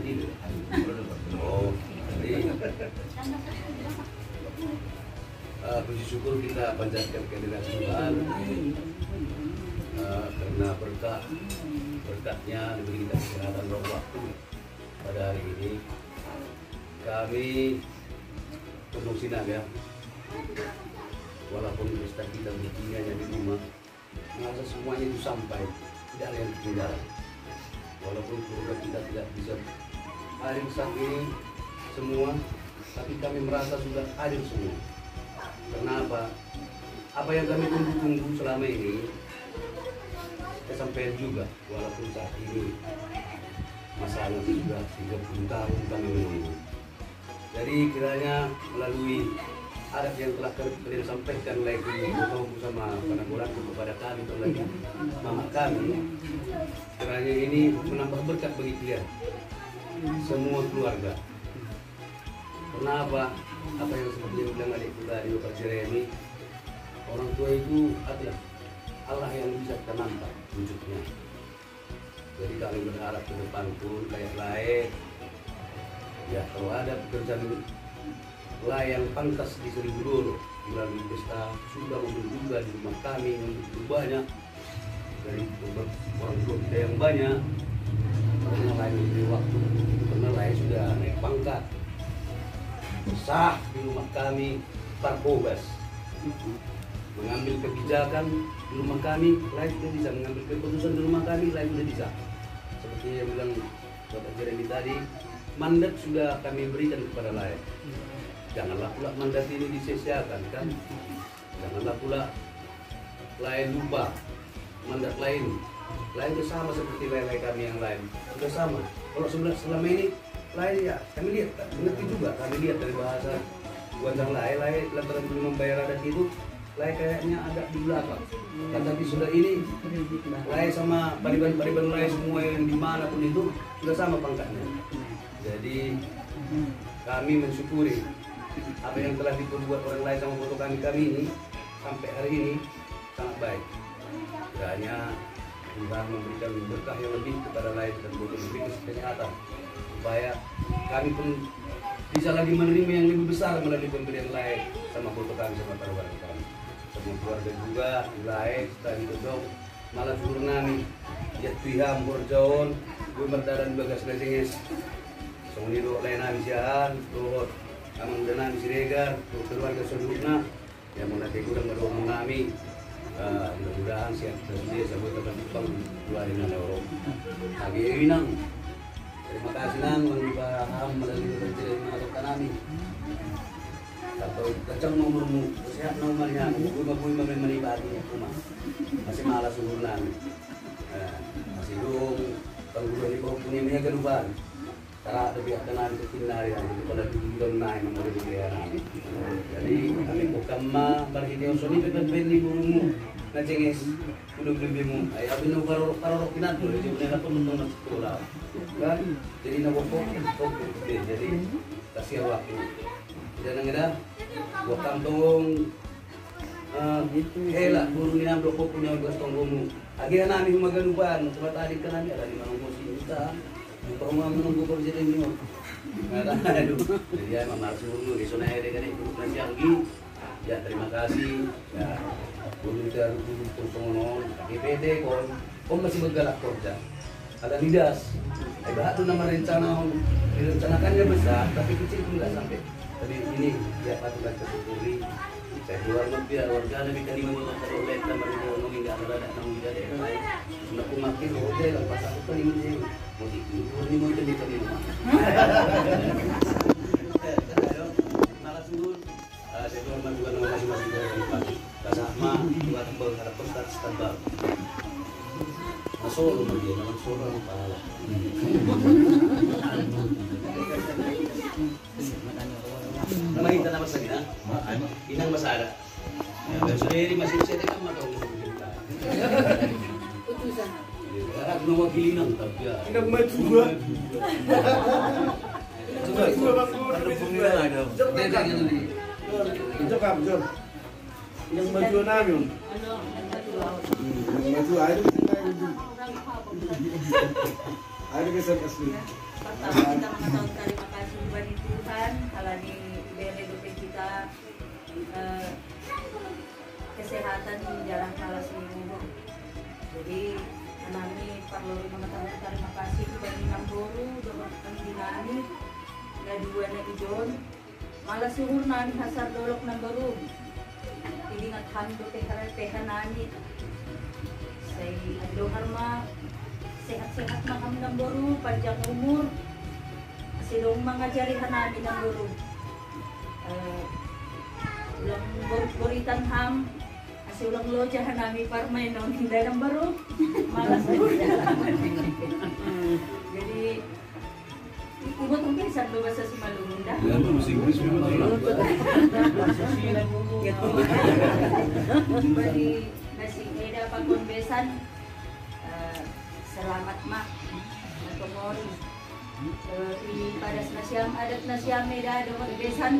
itu. Oh, puji syukur kita panjatkan kehadirat Tuhan karena berkatnya diberi kita kesehatan roh waktu pada hari ini. Kami penuh sinar ya. Walaupun pesta kita begini hanya di rumah, merasa semuanya itu sampai, tidak ada yang ketinggalan. Walaupun keluarga kita tidak bisa hadir saat ini semua, tapi kami merasa sudah hadir semua. Kenapa? Apa yang kami tunggu-tunggu selama ini kesampaian juga, walaupun saat ini masalah sudah 30 tahun kami menunggu. Jadi kiranya melalui adat yang telah kalian sampaikan lagi bersama penanggulangan kepada kami atau lagi mama kami, kiranya ini menambah berkat bagi kalian semua keluarga. Kenapa? Apa yang seperti yang bilang adik kita di Bapak Jeremy, orang tua itu adalah Allah yang bisa kita nampak wujudnya. Jadi kami berharap ke depan pun kayak lain ya, kalau ada pekerjaan yang pantas di 1.000 dulu melalui pesta sudah membeli juga di rumah kami yang banyak dari orang tua kita yang banyak, karena lain diberi waktu karena lain sudah naik pangkat sah di rumah kami Parkobas mengambil kebijakan di rumah kami, lain sudah bisa mengambil keputusan di rumah kami, lain sudah bisa seperti yang bilang Bapak Jeremy tadi, mandat sudah kami berikan kepada lain. Janganlah pula mandat ini disia-siakan kan. Janganlah pula lain lupa mandat lain. Lain itu sama seperti lain-lain kami yang lain. Sudah sama. Kalau selama ini lain ya kami lihat, mengerti juga. Kami lihat dari bahasa buatan lain lantaran belum membayar adat itu, lain kayaknya agak di belakang. Tapi sudah ini lain sama pariban-pariban lain semua yang dimanapun itu sudah sama pangkatnya. Jadi kami mensyukuri apa yang telah diperbuat orang lain sama foto kami ini sampai hari ini sangat baik. Kiranya Tuhan memberikan berkah yang lebih kepada lain dan memberi kesehatan supaya kami pun bisa lagi menerima yang lebih besar melalui pemberian lain sama foto kami sama para warga kami. Semua keluarga juga lain tadi itu malah suruh nami ya Tuhan borjaon gue berdaran bagas lesenges songido lain nami siahan tuh amang dana nami siregar tuh keluarga seluruhnya yang mulai kurang ngedorong nami mudah-mudahan siap tersedia sampai teman Jepang 2 hari nanti orang lagi inang. Terima kasih nang mengbaham melalui bercerita mengatur kami. Atau kacang nomormu, sehat nomornya, gue menibadi rumah. Masih malas urunan, masih dong. Kalau gue di bawah punya minyak keruban, karena lebih ada nanti ketinggalan yang pada tujuan naik nomor dia. Jadi kami bukan mah bagi dia soni berbeda burungmu. Nacenges, udah beli mu. Ayah binu parok kinat tuh, jadi udah dapat nonton sekolah. Kan, jadi nabokok, jadi kasih waktu. Dan ada, gua kantong, lah burung ini ambil kok punya 12 tonggomu. Akhirnya nami magaluban, sebab tadi kan nami ada 5 kita. Bukan mau menunggu presiden ini. Aduh, jadi ya mamar suruh di zona area kan itu nanti lagi. Ya terima kasih. Ya. Guru dan guru personal, GPD, kon masih bergerak kerja. Ada lidas. Hebat tuh nama rencana, direncanakannya besar, tapi kecil pun nggak sampai. Tapi ini dia patutlah tersyukuri. Saya keluar biar warga lebih kali memotong teroleh tambah ngomong nggak ada nanggung jadi lain. Sudah aku makin hotel lepas aku kali ini mau ini mau jadi kali rumah. Malas turun. Saya tuan juga nama masing-masing dari pagi. Kasama buat berharap besar standar. Masuk rumah dia, nama solo yang pahala. Nama kita nama sakit, inang masada. Ya, sendiri masih bisa dekat mata umur kita.
Utusan.
Karena mewakili nang tapi ya.
Inang maju.
Coba ada. Dia gitu nih.
Cakap, John. Yang maju namin. Yang maju air di sini air kesan asli.
Pertama kita mengatakan terima kasih kepada Tuhan kalau di beri kita kesehatan di jalan kalah semua. Jadi kami perlu mengatakan terima kasih kepada Namboru dapat pembinaan dan dua lagi John. Malah suhur nani hasar dolok Namboru. Ingat kami pehan nani. Saya dohar mah sehat-sehat makam Namboru, panjang umur. Silong mengajari hanami Namboru. Ulang boritan ham, ulang loja hanami parmay non hindi Namboru. Malas jadi ibu tuh bisa bahasa si Malunda.
Ya, bahasa Inggris memang.
Bagi nasi eda panggon besan. Selamat mak, natomori. Di pada nasiam adat nasiam eda dapat besan.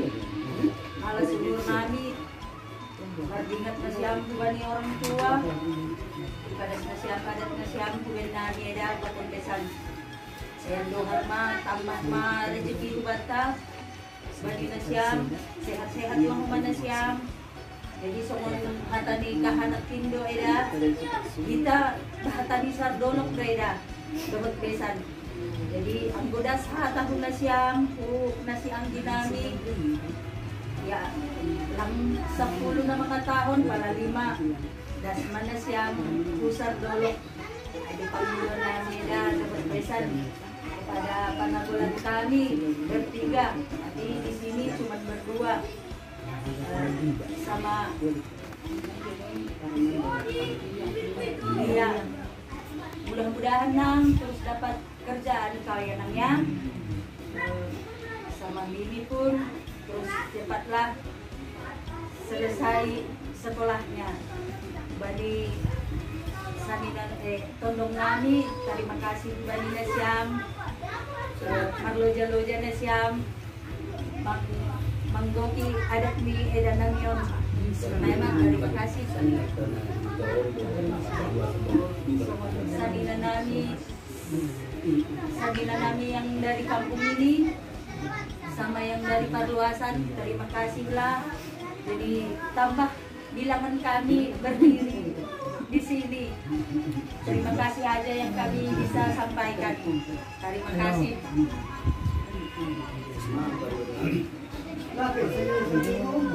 Malas subur nami. Berdingat nasiam kubani orang tua. Di pada nasiam adat nasiam kuben nami eda dapat besan. Saya dohar ma, tambah ma rezeki bata. Bagi nasiam, sehat-sehat mahuman nasiam. Jadi semua hata ni kahanak tindo eda, kita hata ni sardonok eda, dapat besan. Jadi ang godas hata hu nasiam, hu nasi ang dinamik, ya lang 10 na mga tahon para 5, das man nasiam hu sardonok, ay di pangulon namin eda, dapat besan. Pada panagulan kami bertiga, nanti di sini cuma berdua. Sama dia mudah-mudahan nang terus dapat kerjaan kaya nangnya sama Mimi pun terus cepatlah selesai sekolahnya bani sanidan tondong nami terima kasih bani nasiam marloja-loja nasiam manggoki adat ni edanang yon. Memang terima kasih. Sadina nami yang dari kampung ini sama yang dari perluasan, terima kasihlah. Jadi tambah bilangan kami berdiri di sini. Terima kasih aja yang kami bisa sampaikan. Terima kasih.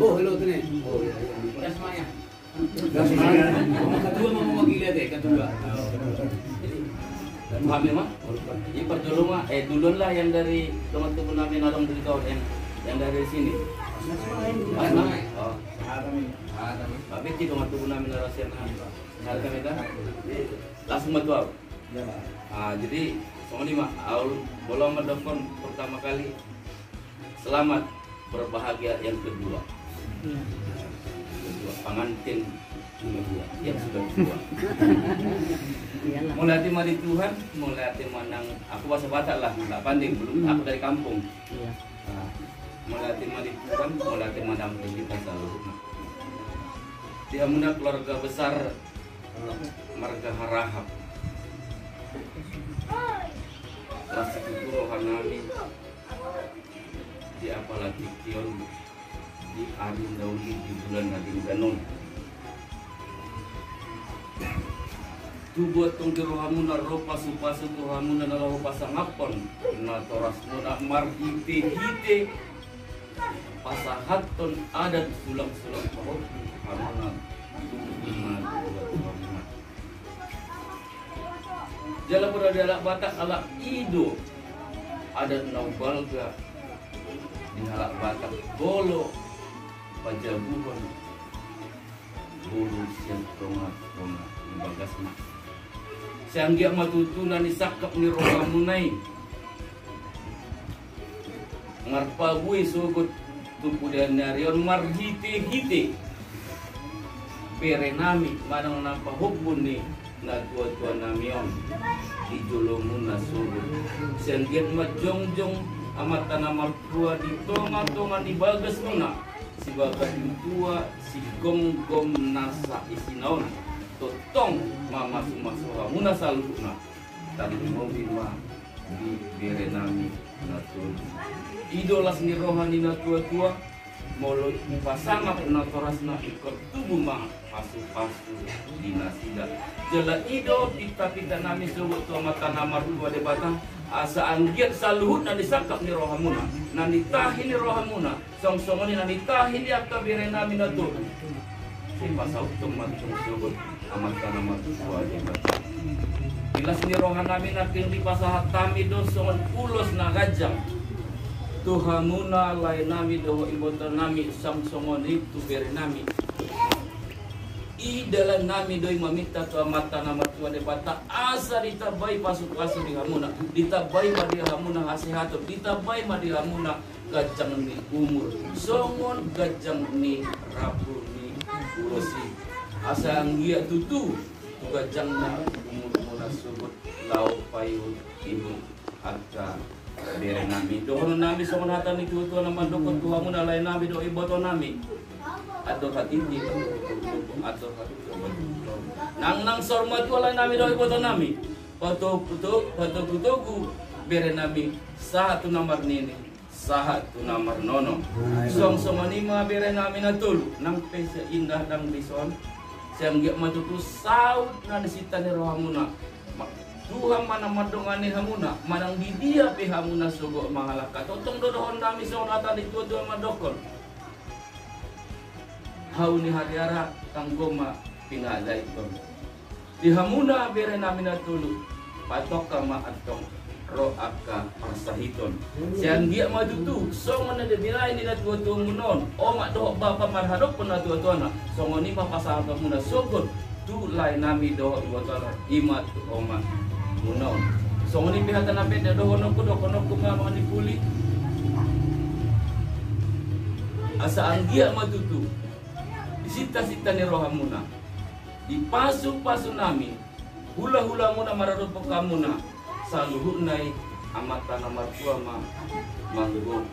Oh, hello Tene. Oh, ya semuanya. Kedua mau mewakili deh, kedua.
Paham ya mah? Ipar dulu mah, dulun lah yang dari teman-teman namin nadong dari kawan yang dari sini. Mas mah? Oh, tapi ti teman-teman namin narasian hari kami dah langsung matuau. Jadi semua ni mah, bolong mendokon pertama kali selamat berbahagia yang kedua. Pengantin yang sudah tua. Mulai hati mari Tuhan, mulai hati manang aku bahasa Batak lah, nggak pandai belum aku dari kampung. Mulai hati mari Tuhan, mulai hati manang kita selalu. Dia muna keluarga besar marga Harahap. Kasih Tuhan kami di apalagi kion di hari dauni di bulan Nading Ganon. Tubuh tong dirohamuna ropa supasu tuhamuna nalaho pasangapon na toras muna marhite-hite pasahaton adat sulang-sulang pahot hamana tubuhna tuhamuna jala berada ala Batak ala ido adat naubalga di halak Batak bolo pajabuhon bulu siang tonga bagasna sianggia matutunan isakap ni rohamunai ngarpagui sugut tupudan narion marhite-hite perenami manang nampa hubun ni na tua-tua namion di jolomuna sugut sianggiat majongjong amat tanamar tua di tonga-tonga di bagas muna si bagas tua si gom-gom nasa isinaon totong mama sumasura muna saluna tadi mobil mah di berenami natur idolas ni rohani na tua-tua molo pasangap na torasna ikut tubuh mah pasu-pasu dinasida jala ido kita nami sebut tua mata namar dua de batang asa anggiat saluhut na disangkap ni rohamuna na nitahin ni rohamuna song-songon ni na nitahin ni akta berenami na tu si pasautong matong sebut amat tanah tua de batang bilas ni rohan nami nakin di pasahat kami dosongan ulos na gajang tuhamuna lain nami doho ibota nami samsongon itu beri nami i dalam nami doi mamita tu amata nama tua de bata asa ditabai pasu-pasu di hamuna ditabai madi hamuna hasihato ditabai madi hamuna gajang ni umur songon gajang ni rabu ni urosi asa anggia tutu gajang na umur muna subut lau payu ibu akka bere nami dohon nami songon hata ni tutu nama dokon tuhamuna lain nami do iboto nami atau hati ini atau nang sorma tu lain nami do iboto nami foto putuku bere nami satu nomor nini satu nomor nono song somanima bere nami natul nang pesa indah dang bison siang giak matutu saut na disita ni rohamuna Tuhan mana madongani hamuna manang di dia pe hamuna sogo mahalaka totong dodohon nami sonata di tua madokon hau ni hariara kanggoma pingalai kon di hamuna bere nami natulu patok kama atong ro akka pasahiton siang dia maju tu songon ada bilai ni tua munon omak doh bapa marhadok pun tua tuana songon ni papa sahabat muna sogon tu lain nami doh iwatala imat omak munon songon ni pihak tanah beda dohonok ngamang di kulit asa anggia matutu disita-sita ni rohamuna di pasu-pasu nami hula-hula muna mararupo kamuna saluhut nai amata namar tua ma manggo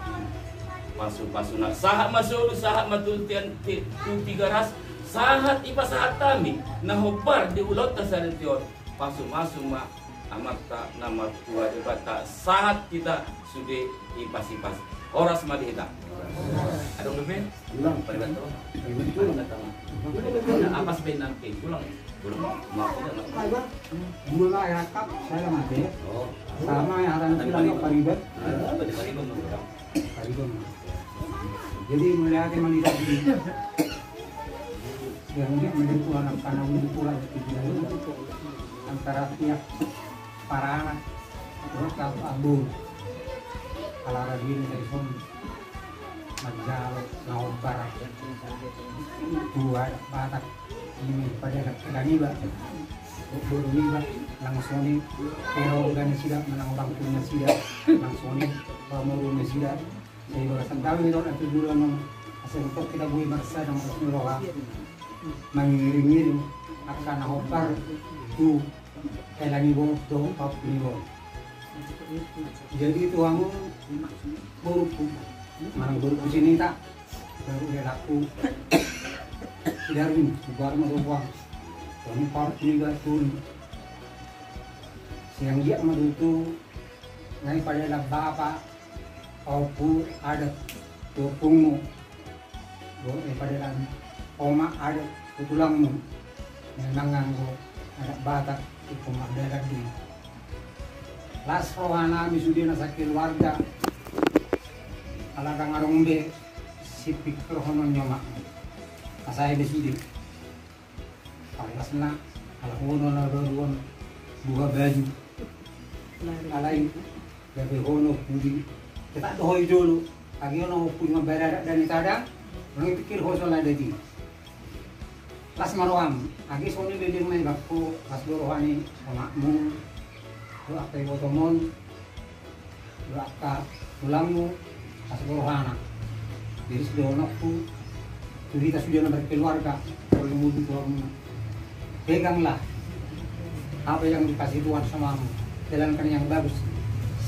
pasu-pasu na sahat masulu sahat matutian tiga ras sahat ipa sahat tami nahobar di ulot tasarention masuk mak amat tak nama tua debat tak saat kita sudah ipas oras madi kita ada lebih
Ulang.
pada betul apa sebenarnya nanti pulang mau tidak
Ay, ba? Dua nga yakap, saya mati.
oh
Sama yang akan bilang paribet.
apa di mana bang
Paribet. Jadi melihat yang melihat ini. Yang dia menentu anak panah itu pulang antara tiap para anak terus kalau abu kalau radin telepon majal naobar dua batak ini pada kaniba buru niba langsung ni pero gani sila menang bangkunya sila langsung ni pamuru sila saya berasa tahu itu atau dulu nang asal untuk kita boleh maksa dan bersuara mengiring akan naobar tu elanibo to papnibo jadi itu kamu baru sini tak baru dia laku tidak rin baru mau uang kami part juga turun siang dia madu tu ngai pada lah bapa aupu ada topungmu pada lah oma ada tulangmu nangan go ada batak itu magdalag din las rohana mi sudah nasa keluarga alagang arongbe si pikir honon nyoma asai besudi alas na ala hono na doon buka baju alay gabi hono pudi kita dohoy dulu agi ono pudi mabera dan itadang nang pikir hoso la dadi las maruam agi soni lelir may bakko las dorohani omakmu do akay botomon do akka tulangmu las dorohana jadi sudah anakku kita sudah berkeluarga kalau mudu tuamu peganglah apa yang dikasih Tuhan samamu jalankan yang bagus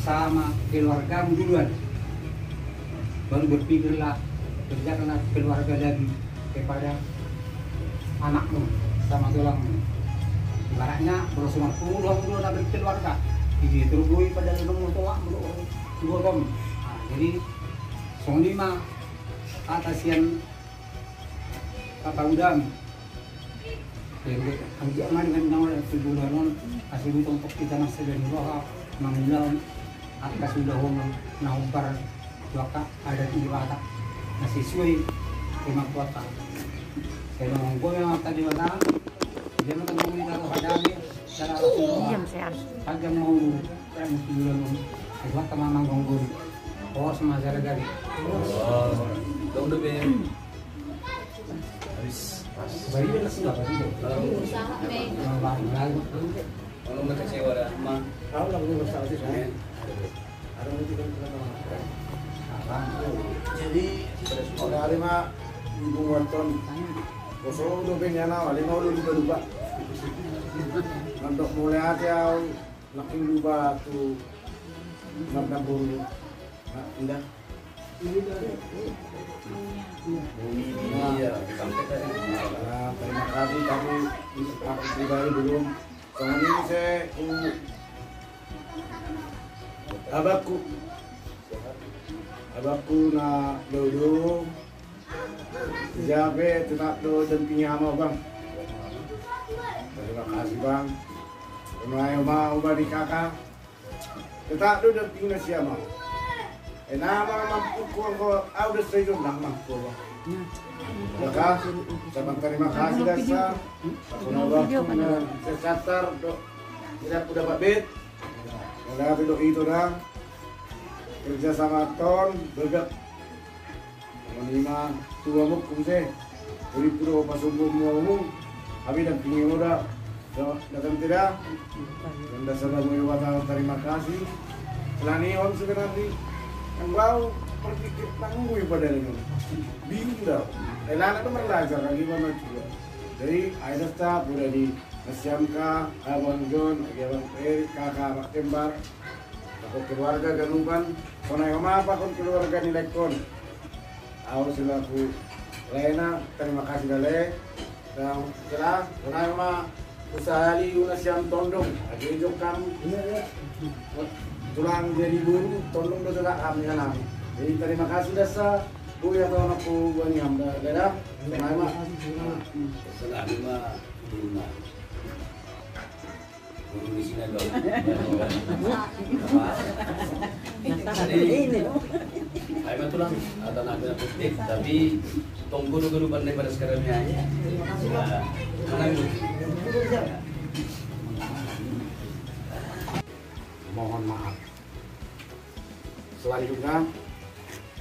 sama keluargamu duluan baru berpikirlah kerjakanlah keluarga lagi kepada anakmu sama tulangmu ibaratnya berusaha pulang berkeluarga jadi terbuai pada lemong tua belum jadi sonima atas yang kata udang ang diaman dengan nawal at tubulanon kasi butong kita ng sebenroha mangilaw at kasulahong nahumpar waka ada di bata nasisway kay magwata kaya naman ko yung tadi wala hindi mo tanong nila ito kadami sana rasulullah hanggang mo kaya mo tubulanon ay wata mamang gonggol o sa mga gari
daw lebih
bayi dia nasi apa sih?
Usaha nih.
kalau nggak kecewa dah mah
Tahu lah gue bersama sih saya. Ada nanti kan
Jadi pada hari mah ibu waton kosong udah penyana wali mau udah lupa untuk mulai aja langsung lupa tuh nggak buru indah
iya sampai tadi
terima kasih tapi aku pribadi belum soalnya ini saya abakku na dodo jabe tetap do dampingi sama bang terima kasih bang rumah ubah di kakak tetap do dampingi na siya mau nama mampu ko udah setuju nang mampu maka saya terima kasih dasar aku nabak secatar do tidak udah babet udah itu dah kerja sama ton bergak menerima tua muk kumse beri puro pasumbu mu abi dan pingin udah datang tidak dan dasar lagu wata terima kasih selani om sebenarnya yang bau berpikir tangguh pada ini bingung dah enak itu belajar lagi mana juga jadi ada staff udah di Nasyamka, Abang John, Abang Peri, kakak Pak Tembar aku keluarga Ganuban konai apa kon keluarga ni lekon aku selaku Lena terima kasih dale dan kira konai usahali Yunas yang tondong, lagi jokam, tulang jadi guru, tondong do juga kami kan. Jadi terima kasih dasa, bu ya tahun aku buat ni hamba, dadah, terima
Selalu mah guru di sini dong. Ay matulang atau nabi na putih, tapi tong guru-guru pandai pada sekarang ni.
mohon maaf. Selanjutnya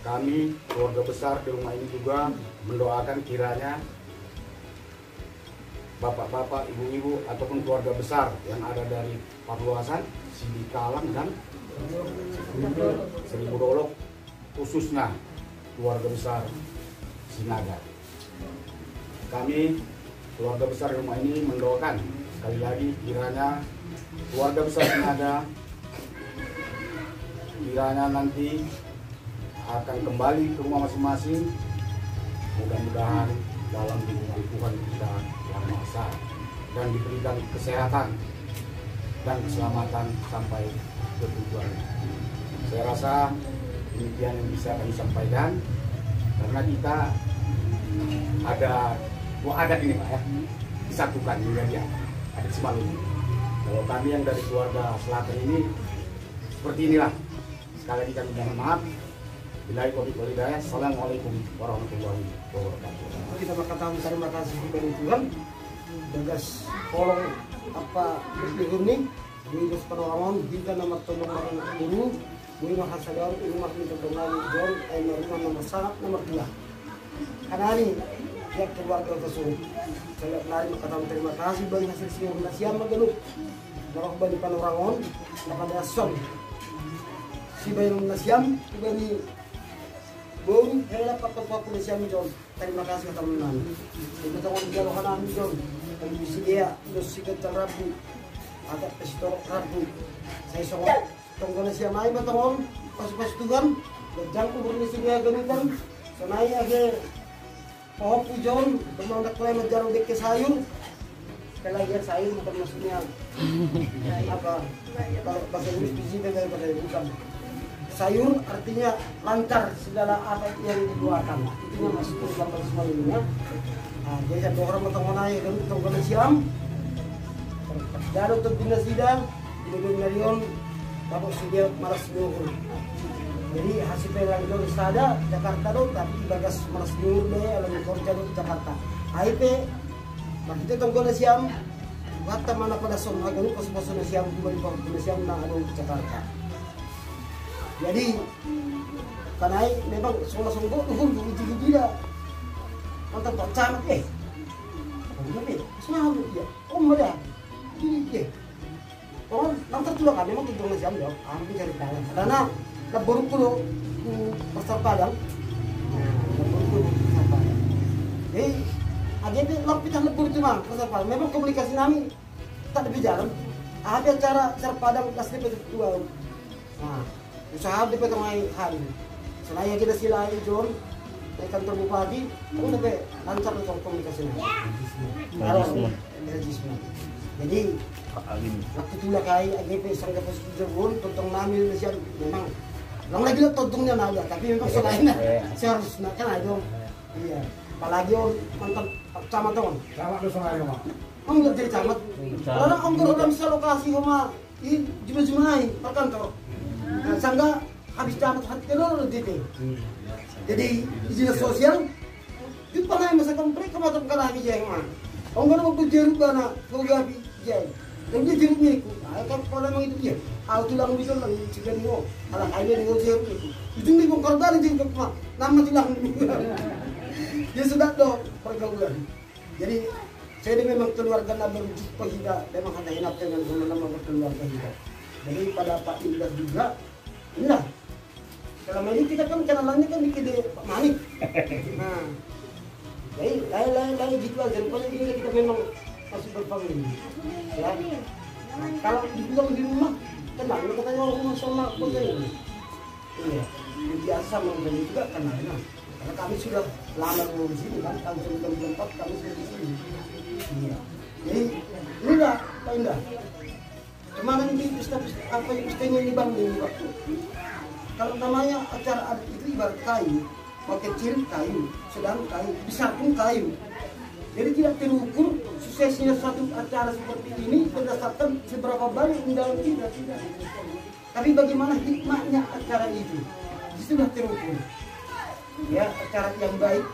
kami keluarga besar di rumah ini juga mendoakan kiranya bapak-bapak, ibu-ibu ataupun keluarga besar yang ada dari Pabuasan, Sidi Kalang dan Seribu Dolok, khususnya keluarga besar Sinaga. Kami keluarga besar di rumah ini mendoakan sekali lagi kiranya keluarga besar Sinaga kiranya nanti akan kembali ke rumah masing-masing, mudah-mudahan dalam lindungan Tuhan kita yang Maha Esa dan diberikan kesehatan dan keselamatan sampai ke tujuan. Saya rasa demikian yang bisa kami sampaikan, karena kita ada adat ini Pak ya, disatukan menjadi adat Simalungun. Kalau kami yang dari keluarga selatan ini seperti inilah. Sekali lagi kami mohon maaf. Billahi taufiq wal hidayah. Assalamualaikum warahmatullahi wabarakatuh.
Kita berkata terima kasih kepada Tuhan. Bagas kolong apa berlihur nih di Penolongan kita nomor tolong orang guru Bui Mahasadar rumah ini terkenal John rumah nomor 1 nomor 2. Karena ini pihak keluarga tersebut saya lain kata terima kasih bagi hasil siang nasiam mageluk marah bani Panorangon kepada son si bayi nasiam bani Bung, hela pakai nasiam John. Terima kasih teman-teman. Kita tahu kalau kanan John, dan di dia dos sikat rabu, ada pestor rabu. Saya songok, tunggu nasiam ay batong pas tugan, dan kubur nasi dia ganitan. Sanai aja, oh John, teman nak kalian menjarang dek sayur. Kalau dia sayur bukan maksudnya apa? Bahasa Inggris biji dengan bahasa bukan. Sayur artinya lancar segala apa yang dibuatkan. Itunya masuk ke dalam semuanya. Nah, jadi ada orang bertemu dan bertemu siam. Dalam turbina sidang, di Narion, bapak sudah malas dulu. Jadi hasil pelang itu ada Jakarta dong, tapi bagas malas dulu deh, lalu kerja di Jakarta. IP, kita tunggu siam. Kata mana pada semua guru pas siam kembali ke siam na ada Jakarta. Jadi karena memang sungguh tuhun gila nonton Pak Camat semua dia mereka ini orang nonton juga kan memang itu nggak jam dong hampir cari tangan karena baru pulau pasar Padang jadi agen kita lebur cuma pasar Padang memang komunikasi kami tak berjalan ada cara Padang pasti berdua nah usaha di petang hari. Selain kita silai John, dari kantor bupati, aku sampai lancar untuk komunikasinya. Regisme. Jadi waktu itu lah kai AGP sangka posisi John, tontong namil siap memang. Lang lagi lah tontongnya nada, tapi memang selain saya harus nak kan aja. Iya. Apalagi mantan camat dong.
Camat tu sangat lama.
Om nggak jadi camat. Orang om orang bisa lokasi rumah ini jumlah perkantor. Sangga habis camat hati telur gitu. Jadi izin sosial itu panai masa komplek kemana lagi jangan. Orang orang waktu jeruk dana kau gabi jangan. Dan dia jeruk ni ku. Kalau kalau memang itu dia. Aku tulang bisa lagi cikan ni. Alah kaya dengan jeruk itu. Ujung ni bongkar balik jeruk mah. Nama tulang ni. Dia sudah dong pergaulan. Jadi saya memang keluarga nabi berjumpa kita. Memang ada enak dengan nama keluarga kita. Jadi pada Pak Indra juga, inilah. Selama ini kita kan kenalannya kan dikit Pak Manik. Nah, jadi lain gitu aja. Rupanya ini kita memang masih berfamili. Ya. Nah, kalau dibilang di rumah, kenal. Katanya rumah sama kota ini. Iya, biasa membeli juga kenal. Karena kami sudah lama di sini kan, tahun 1994 kami sudah di sini. Iya. Jadi inilah Indah. Kemarin di pestanya di Bandung juga. Kalau namanya acara adat itu ibarat kayu, mau kecil kayu, sedang kayu, besar pun kayu. Jadi tidak terukur suksesnya satu acara seperti ini berdasarkan seberapa banyak undangan kita, tidak. Tapi bagaimana hikmahnya acara itu, sudah terukur. Ya, acara yang baik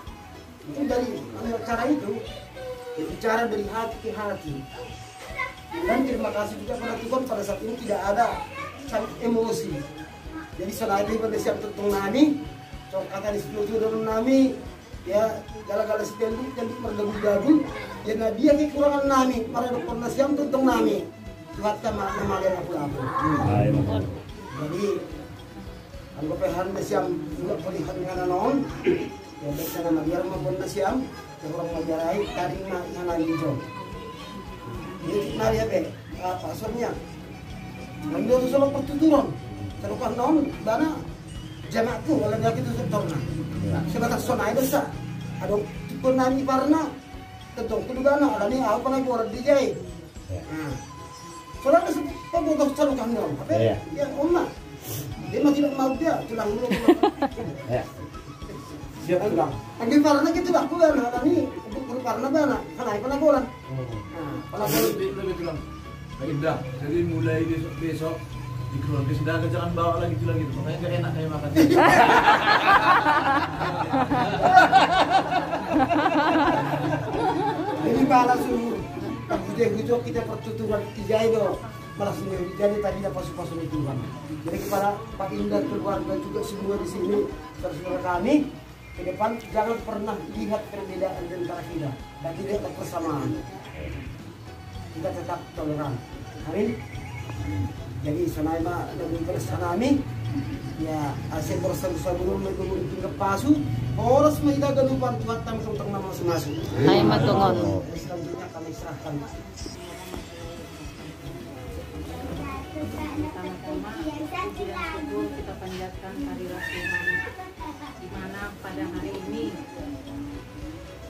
itu dari acara itu bicara dari hati ke hati. Dan terima kasih juga pada Tuhan pada saat ini tidak ada emosi. Jadi selagi pada siap tentang nami, cok kata di situ dalam nami, ya gala-gala si penduk mergabu-gabu, ya dia kekurangan nami, para dokter siap tentang nami, Tuhan sama nama dia apa-apa. Jadi anggapan siap juga perlihat dengan anon, ya baca nama dia maupun siap, orang majarai tadi yang lagi jom. Jadi nari apa? Pasalnya, ambil tu soal pertuturan. Terukan non, bana jamak tu, kalau dia kita setorna. Sebatas sonai besar. Ada tipe nari parna, tentu tu bana. Ada ni apa nak buat DJ? Soalnya sebab bukan terukan non. Apa? Yang umma. Dia mah tidak mau dia tulang dulu. Siap tulang. Ambil parna kita dah bukan. Ada ni parna bana. Kanai pernah bolan.
Lebih tulang. Indah. Jadi mulai besok di keluarga sedang jangan bawa lagi tulang itu. Makanya gak enak kayak makan.
Ini balas suruh. Hujung kita pertuturan tiga itu balas sendiri. Jadi tadi dapat pasu itu kan. Jadi kepada Pak Indah keluarga juga semua di sini saudara kami ke depan jangan pernah lihat perbedaan antara kita. Dan tidak ada persamaan. Kita tetap toleran. Amin. Jadi sanama lebih bersanami ya asyik bersama-sama menggumul tinggal pasu oras maida galupan Tuhan tam tentang nama masing-masing.
Ay matungon.
Selanjutnya kami serahkan.
Pertama-tama syukur kita panjatkan kehadirat Tuhan, di mana pada hari ini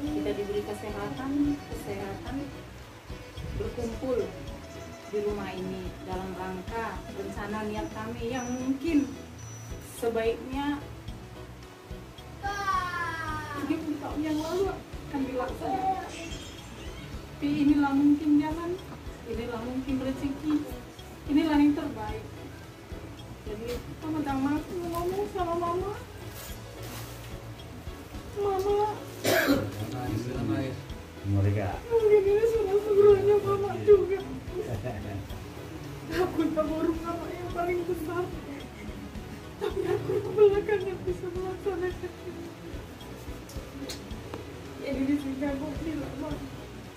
kita diberi kesehatan berkumpul di rumah ini dalam rangka rencana niat kami yang mungkin sebaiknya 30 tahun yang lalu akan dilaksanakan. Tapi inilah mungkin jalan, inilah mungkin rezeki, inilah yang terbaik. Jadi pertama ngomong sama mama, mungkin ini sudah sebenarnya mama juga. Aku tak baru mama yang paling besar, tapi aku yang belakang yang bisa melaksanakan. Jadi di sini aku bilang,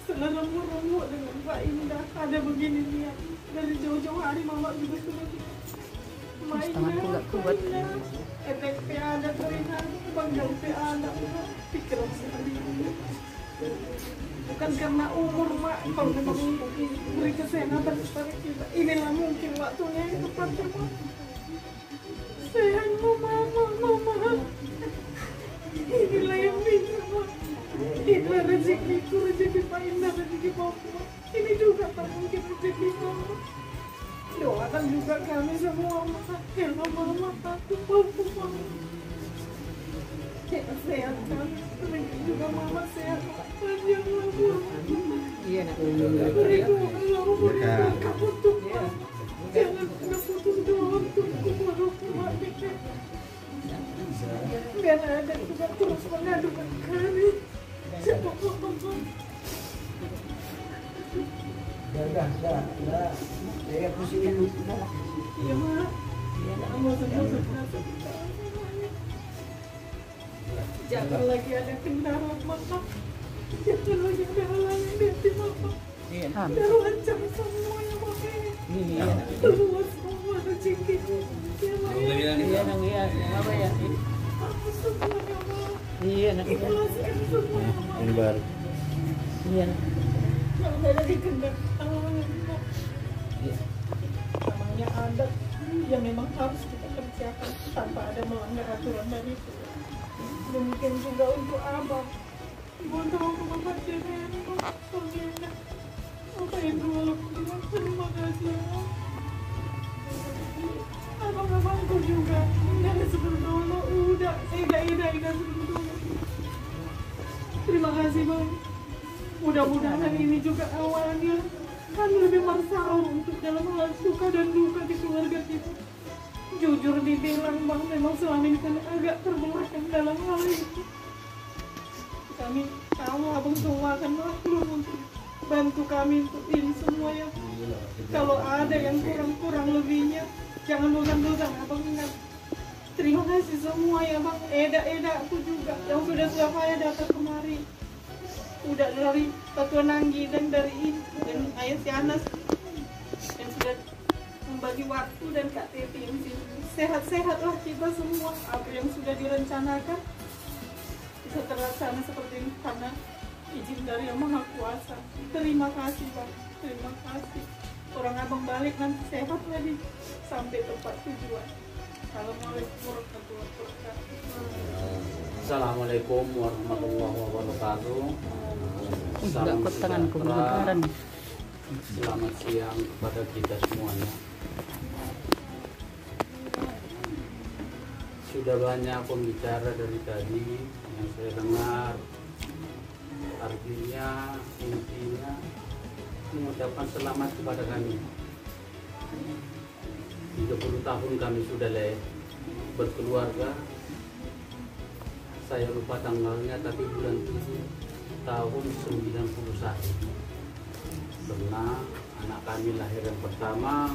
setelah remuk dengan Pak Indah ada begini dia. Dari jauh-jauh hari mama juga sudah mainnya, efek ada terlihat, bangga ada, pikiran sekali. Bukan karena umur mak, kalau memang beri kesehatan kepada kita, inilah mungkin waktunya yang tepat ya mak. Sayang mama, inilah yang bisa mak. Inilah rezekiku, rezeki Pak Indah, rezeki Bapak. Ini juga tak mungkin rezeki mama. Doakan juga kami semua mak. Ya mama, aku mampu mama. Ya sehat kan, rezeki juga mama sehat. Panjang umur. Iya nak. Berikanlah umur yang berkah untuk mak. Jangan pernah putus doa untukku walaupun mak pikir. Biar ada juga terus mengadukan kami.
Dah. Saya pusingin dulu.
Iya mak. Kamu semua. Jangan lagi ada kendala mama. Jangan lagi ada halangan di hati mama. Udah lancar semuanya mama ini. Luas semua rezeki. Iya nang iya. Apa ya? Aku semuanya mama. Iya nak. Ikhlaskan semua mama.
Ini baru.
Iya.
Jangan ada dikendak halangan mama. Namanya adat yang memang harus kita kerjakan tanpa ada melanggar aturan dari itu. Mungkin juga untuk abang, untuk bapak jadi apa doain dulu. Terima kasih. Abang-abangku juga dari sebelum dulu udah Ida sebelum dulu. Terima kasih Bang. Mudah-mudahan ini juga awalnya kan lebih masalah untuk dalam hal suka dan duka di keluarga kita. Jujur dibilang Bang, memang selama ini kan agak terbelakang dalam hal itu. Kami tahu Abang semua akan maklum untuk bantu kami untuk ini semua ya. Kalau ada yang kurang lebihnya, jangan bosan-bosan Abang ingat. Terima kasih semua ya Bang. Eda aku juga yang sudah saya datang kemari. Udah dari Tatua Nanggi dan dari ini dan Ayah si Anas yang sudah membagi waktu dan Kak Teti yang sini. Sehat-sehatlah kita semua. Apa yang sudah direncanakan bisa terlaksana seperti ini karena izin dari Yang Maha Kuasa. Terima kasih Bang. Terima kasih. Orang Abang balik nanti sehat lagi sampai tempat tujuan. Assalamualaikum warahmatullahi wabarakatuh.
Assalamualaikum warahmatullahi wabarakatuh. Salam sejahtera. Selamat siang kepada kita semuanya. Sudah banyak pembicara dari tadi yang saya dengar. Artinya, intinya mengucapkan selamat kepada kami. 30 tahun kami sudah berkeluarga. Saya lupa tanggalnya, tapi bulan 7 tahun 91. Karena anak kami lahir yang pertama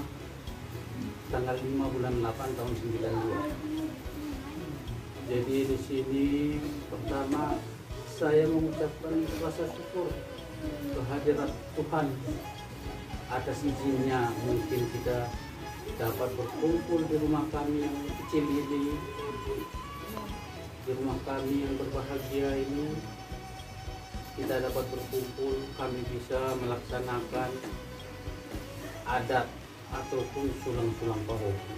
tanggal 5 bulan 8 tahun 92. Jadi di sini pertama saya mengucapkan rasa syukur kehadirat Tuhan atas izinnya mungkin kita dapat berkumpul di rumah kami yang kecil ini, di rumah kami yang berbahagia ini. Kita dapat berkumpul, kami bisa melaksanakan adat ataupun sulang-sulang paroki.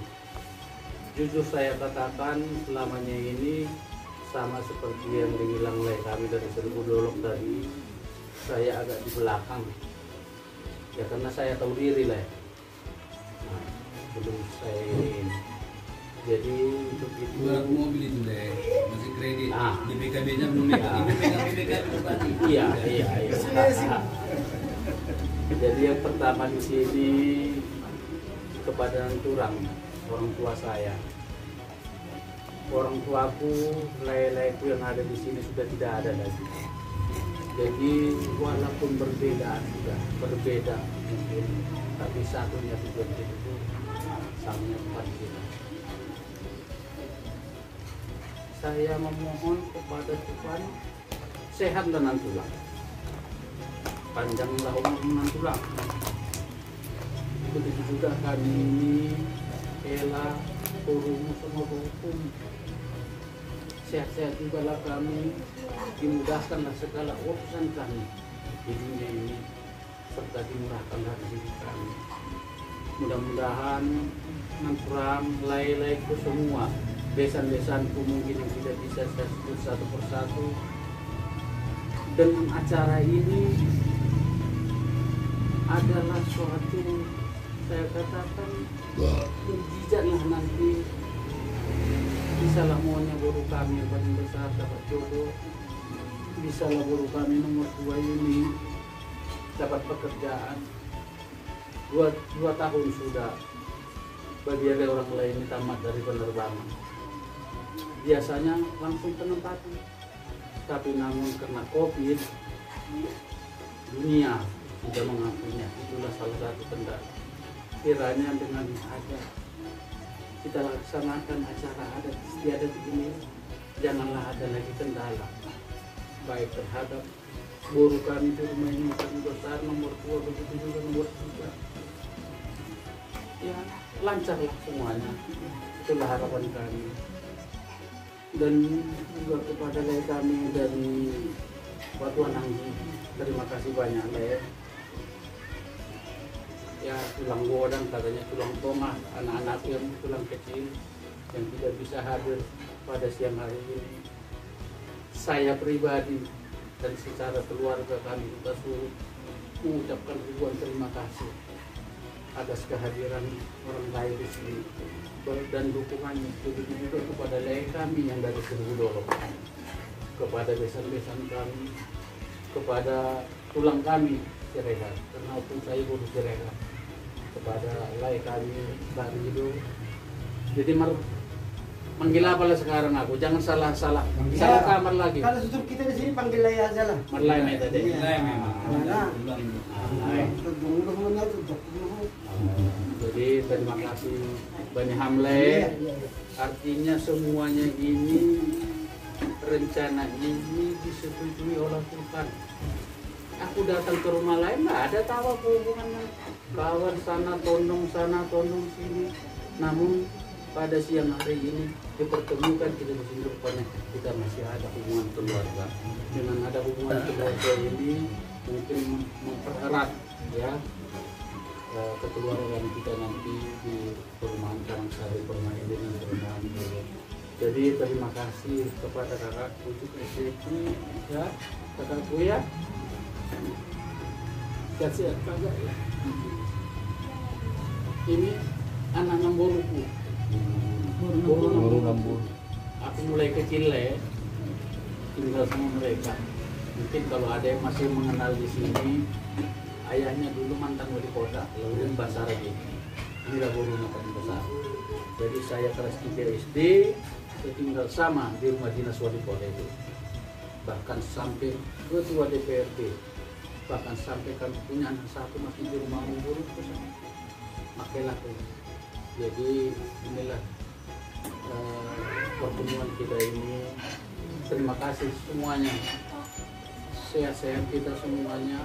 Jujur saya katakan selamanya ini sama seperti yang dibilang oleh kami dari Seribu Dolok tadi, saya agak di belakang. Ya karena saya tahu diri lah. Nah, belum saya ini. Jadi untuk itu
mobil itu deh masih kredit.
Nah.
Di BKB-nya belum BKB tadi.
Iya. Jadi yang pertama di sini kepada orang tua saya. Orang tuaku, lelaiku yang ada di sini sudah tidak ada lagi. Jadi walaupun berbeda mungkin, tapi satunya tujuan itu sangat kuat kita. Saya memohon kepada Tuhan sehat dan tulang, panjanglah umur dan tulang. Begitu juga kami ini, Ella, Turumu, semua hukum. Sehat-sehat juga lah kami, dimudahkanlah segala urusan kami di dunia ini, serta dimurahkanlah rezeki kami. Mudah-mudahan Nanturam, Lai-Laiku semua, besan-besanku mungkin yang tidak bisa saya sebut satu persatu. Dan acara ini adalah suatu, saya katakan, mujizat lah nanti. Bisalah mohonnya guru kami yang paling besar dapat jodoh. Bisalah guru kami nomor 2 ini dapat pekerjaan. 2 tahun sudah bagi ada orang lain tamat dari penerbangan. Biasanya langsung penempatan, tapi namun karena COVID dunia tidak mengakuinya. Itulah salah satu kendala. Kiranya dengan ada kita laksanakan acara adat istiadat ini, janganlah ada lagi kendala, baik terhadap guru kami di rumah ini paling besar nomor 2, begitu juga nomor 3. Ya lancarlah semuanya, itulah harapan kami. Dan juga kepada lay kami dari Batuan Anggi, terima kasih banyak lay. Ya tulang godang katanya tulang tongah, anak-anak yang tulang kecil yang tidak bisa hadir pada siang hari ini. Saya pribadi dan secara keluarga kami kita suruh
mengucapkan ribuan terima kasih atas kehadiran orang lain di sini dan dukungannya, begitu juga kepada lay kami yang dari Seribu Dolok, kepada besan-besan kami, kepada tulang kami Siregar, karena pun saya guru Siregar, kepada lay kami Mbak Rido. Jadi manggil apa lah sekarang aku, jangan salah kamar lagi.
Kalau tutup kita di sini panggil lay aja lah.
Marlay mai tadi.
Lay memang.
Jadi terima kasih Bani Hamle. Artinya semuanya ini, rencana ini disetujui oleh Tuhan. Aku datang ke rumah lain nggak ada tahu apa hubungannya, kawan sana tondong sini. Namun pada siang hari ini dipertemukan kita di sini, rupanya kita masih ada hubungan keluarga. Dengan ada hubungan keluarga ini mungkin mempererat ya kekeluargaan kita nanti di perumahan Karangsari, perumahan ini dan perumahan ini. Jadi terima kasih kepada kakakku juga ya, kakakku ya. Sehat-sehat kagak ya. Ini anak ngambuluku. Baru ngambul. Aku mulai kecil ya, tinggal sama mereka. Mungkin kalau ada yang masih mengenal di sini, ayahnya dulu mantan wali kota, lalu Basara gitu. Inilah gurunya paling besar. Jadi saya kelas 3 SD, saya tinggal sama di rumah dinas wali kota itu. Bahkan sampai ketua DPRD, bahkan sampai kami punya anak satu masih di rumah guru makailah tuh. Jadi inilah pertemuan kita ini. Terima kasih semuanya, sehat-sehat kita semuanya,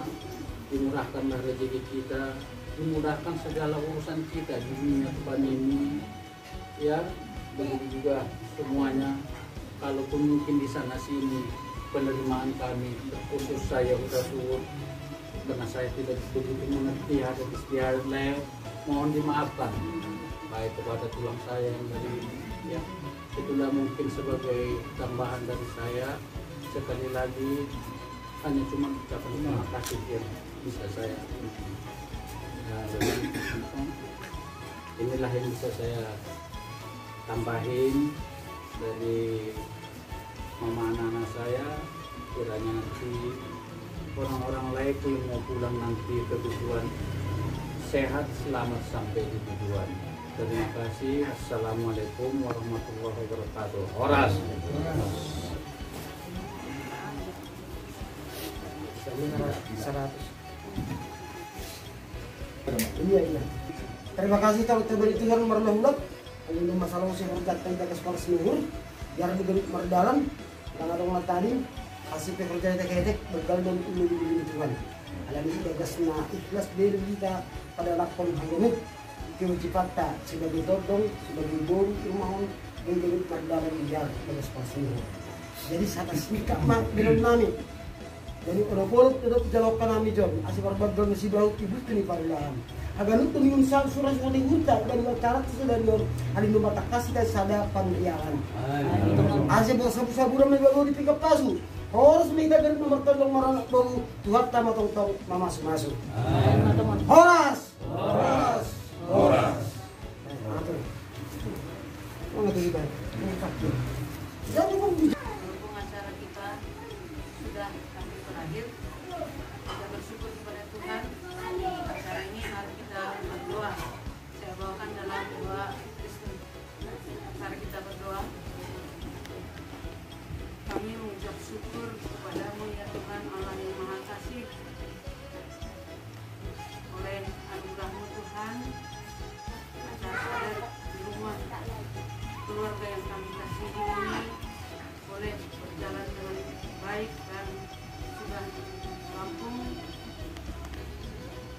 dimurahkanlah rezeki kita, dimudahkan segala urusan kita di dunia depan ini ya. Begitu juga semuanya, kalaupun mungkin di sana sini penerimaan kami, khusus saya udah turun karena saya tidak begitu mengerti hadis istiadat lain, mohon dimaafkan baik kepada tulang saya yang dari ya. Itulah mungkin sebagai tambahan dari saya. Sekali lagi hanya cuma ucapan terima kasih yang bisa saya inilah yang bisa saya tambahin dari mama anak saya. Kiranya nanti orang-orang lain yang mau pulang nanti ke tujuan sehat, selamat sampai di tujuan. Terima kasih. Assalamualaikum warahmatullahi wabarakatuh. Horas.
Iya. Terima kasih kalau terberi Tuhan merlahulak. Ini masalah usia berkata jaga sekolah seluruh. Biar digelut merdalam. Karena ada orang tadi hasil pekerjaan teknik bergal dan ulu Tuhan. Ada di gagasnya ikhlas diri kita pada lakon hangenut. Kewajiban fakta sebagai todong, sebagai bom, rumahan, yang gelut merdalam biar jaga sekolah seluruh. Jadi saya nikah mak dengan nami. Jadi orang boleh tetap jalokan kami jom. Asyik berbagi nasi bau ibu tu ni parilan. Agar itu mengunsal surah sekali unta dan cara sesudah dia hari nombor tak kasih dan sada pandirian. Asyik bersabu-sabu ramai baru dipikap pasu. Harus minta dari nomor tolong maranak baru Tuhan tama tong mama masuk. Horas. Horas. Horas. Mana tu kita? Jadi
Acara kita sudah sampai berakhir. Kita bersyukur kepada Tuhan. Acara ini harus kita berdoa. Saya bawakan dalam doa Kristen. Mari kita berdoa. Kami mengucap syukur kepadamu ya Tuhan Allah yang Maha Kasih. Oleh anugerah-Mu Tuhan, acara di rumah keluarga yang kami kasihi ini boleh berjalan dengan baik dan sudah rampung.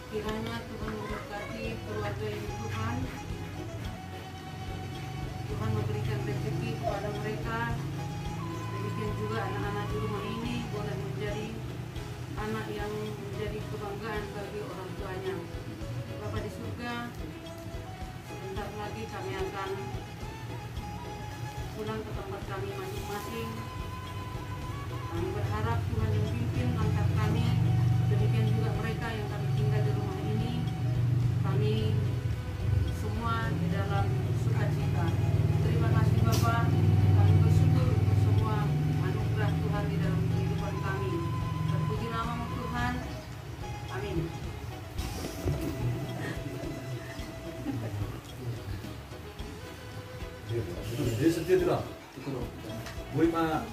Kiranya Tuhan memberkati keluarga ini Tuhan. Tuhan memberikan rezeki kepada mereka. Demikian juga anak-anak di rumah ini boleh menjadi anak yang menjadi kebanggaan bagi orang tuanya. Bapa di surga, sebentar lagi kami akan pulang ke tempat kami masing-masing. Kami berharap Tuhan yang pimpin langkah kami, demikian juga mereka yang
itu dah. Boleh mah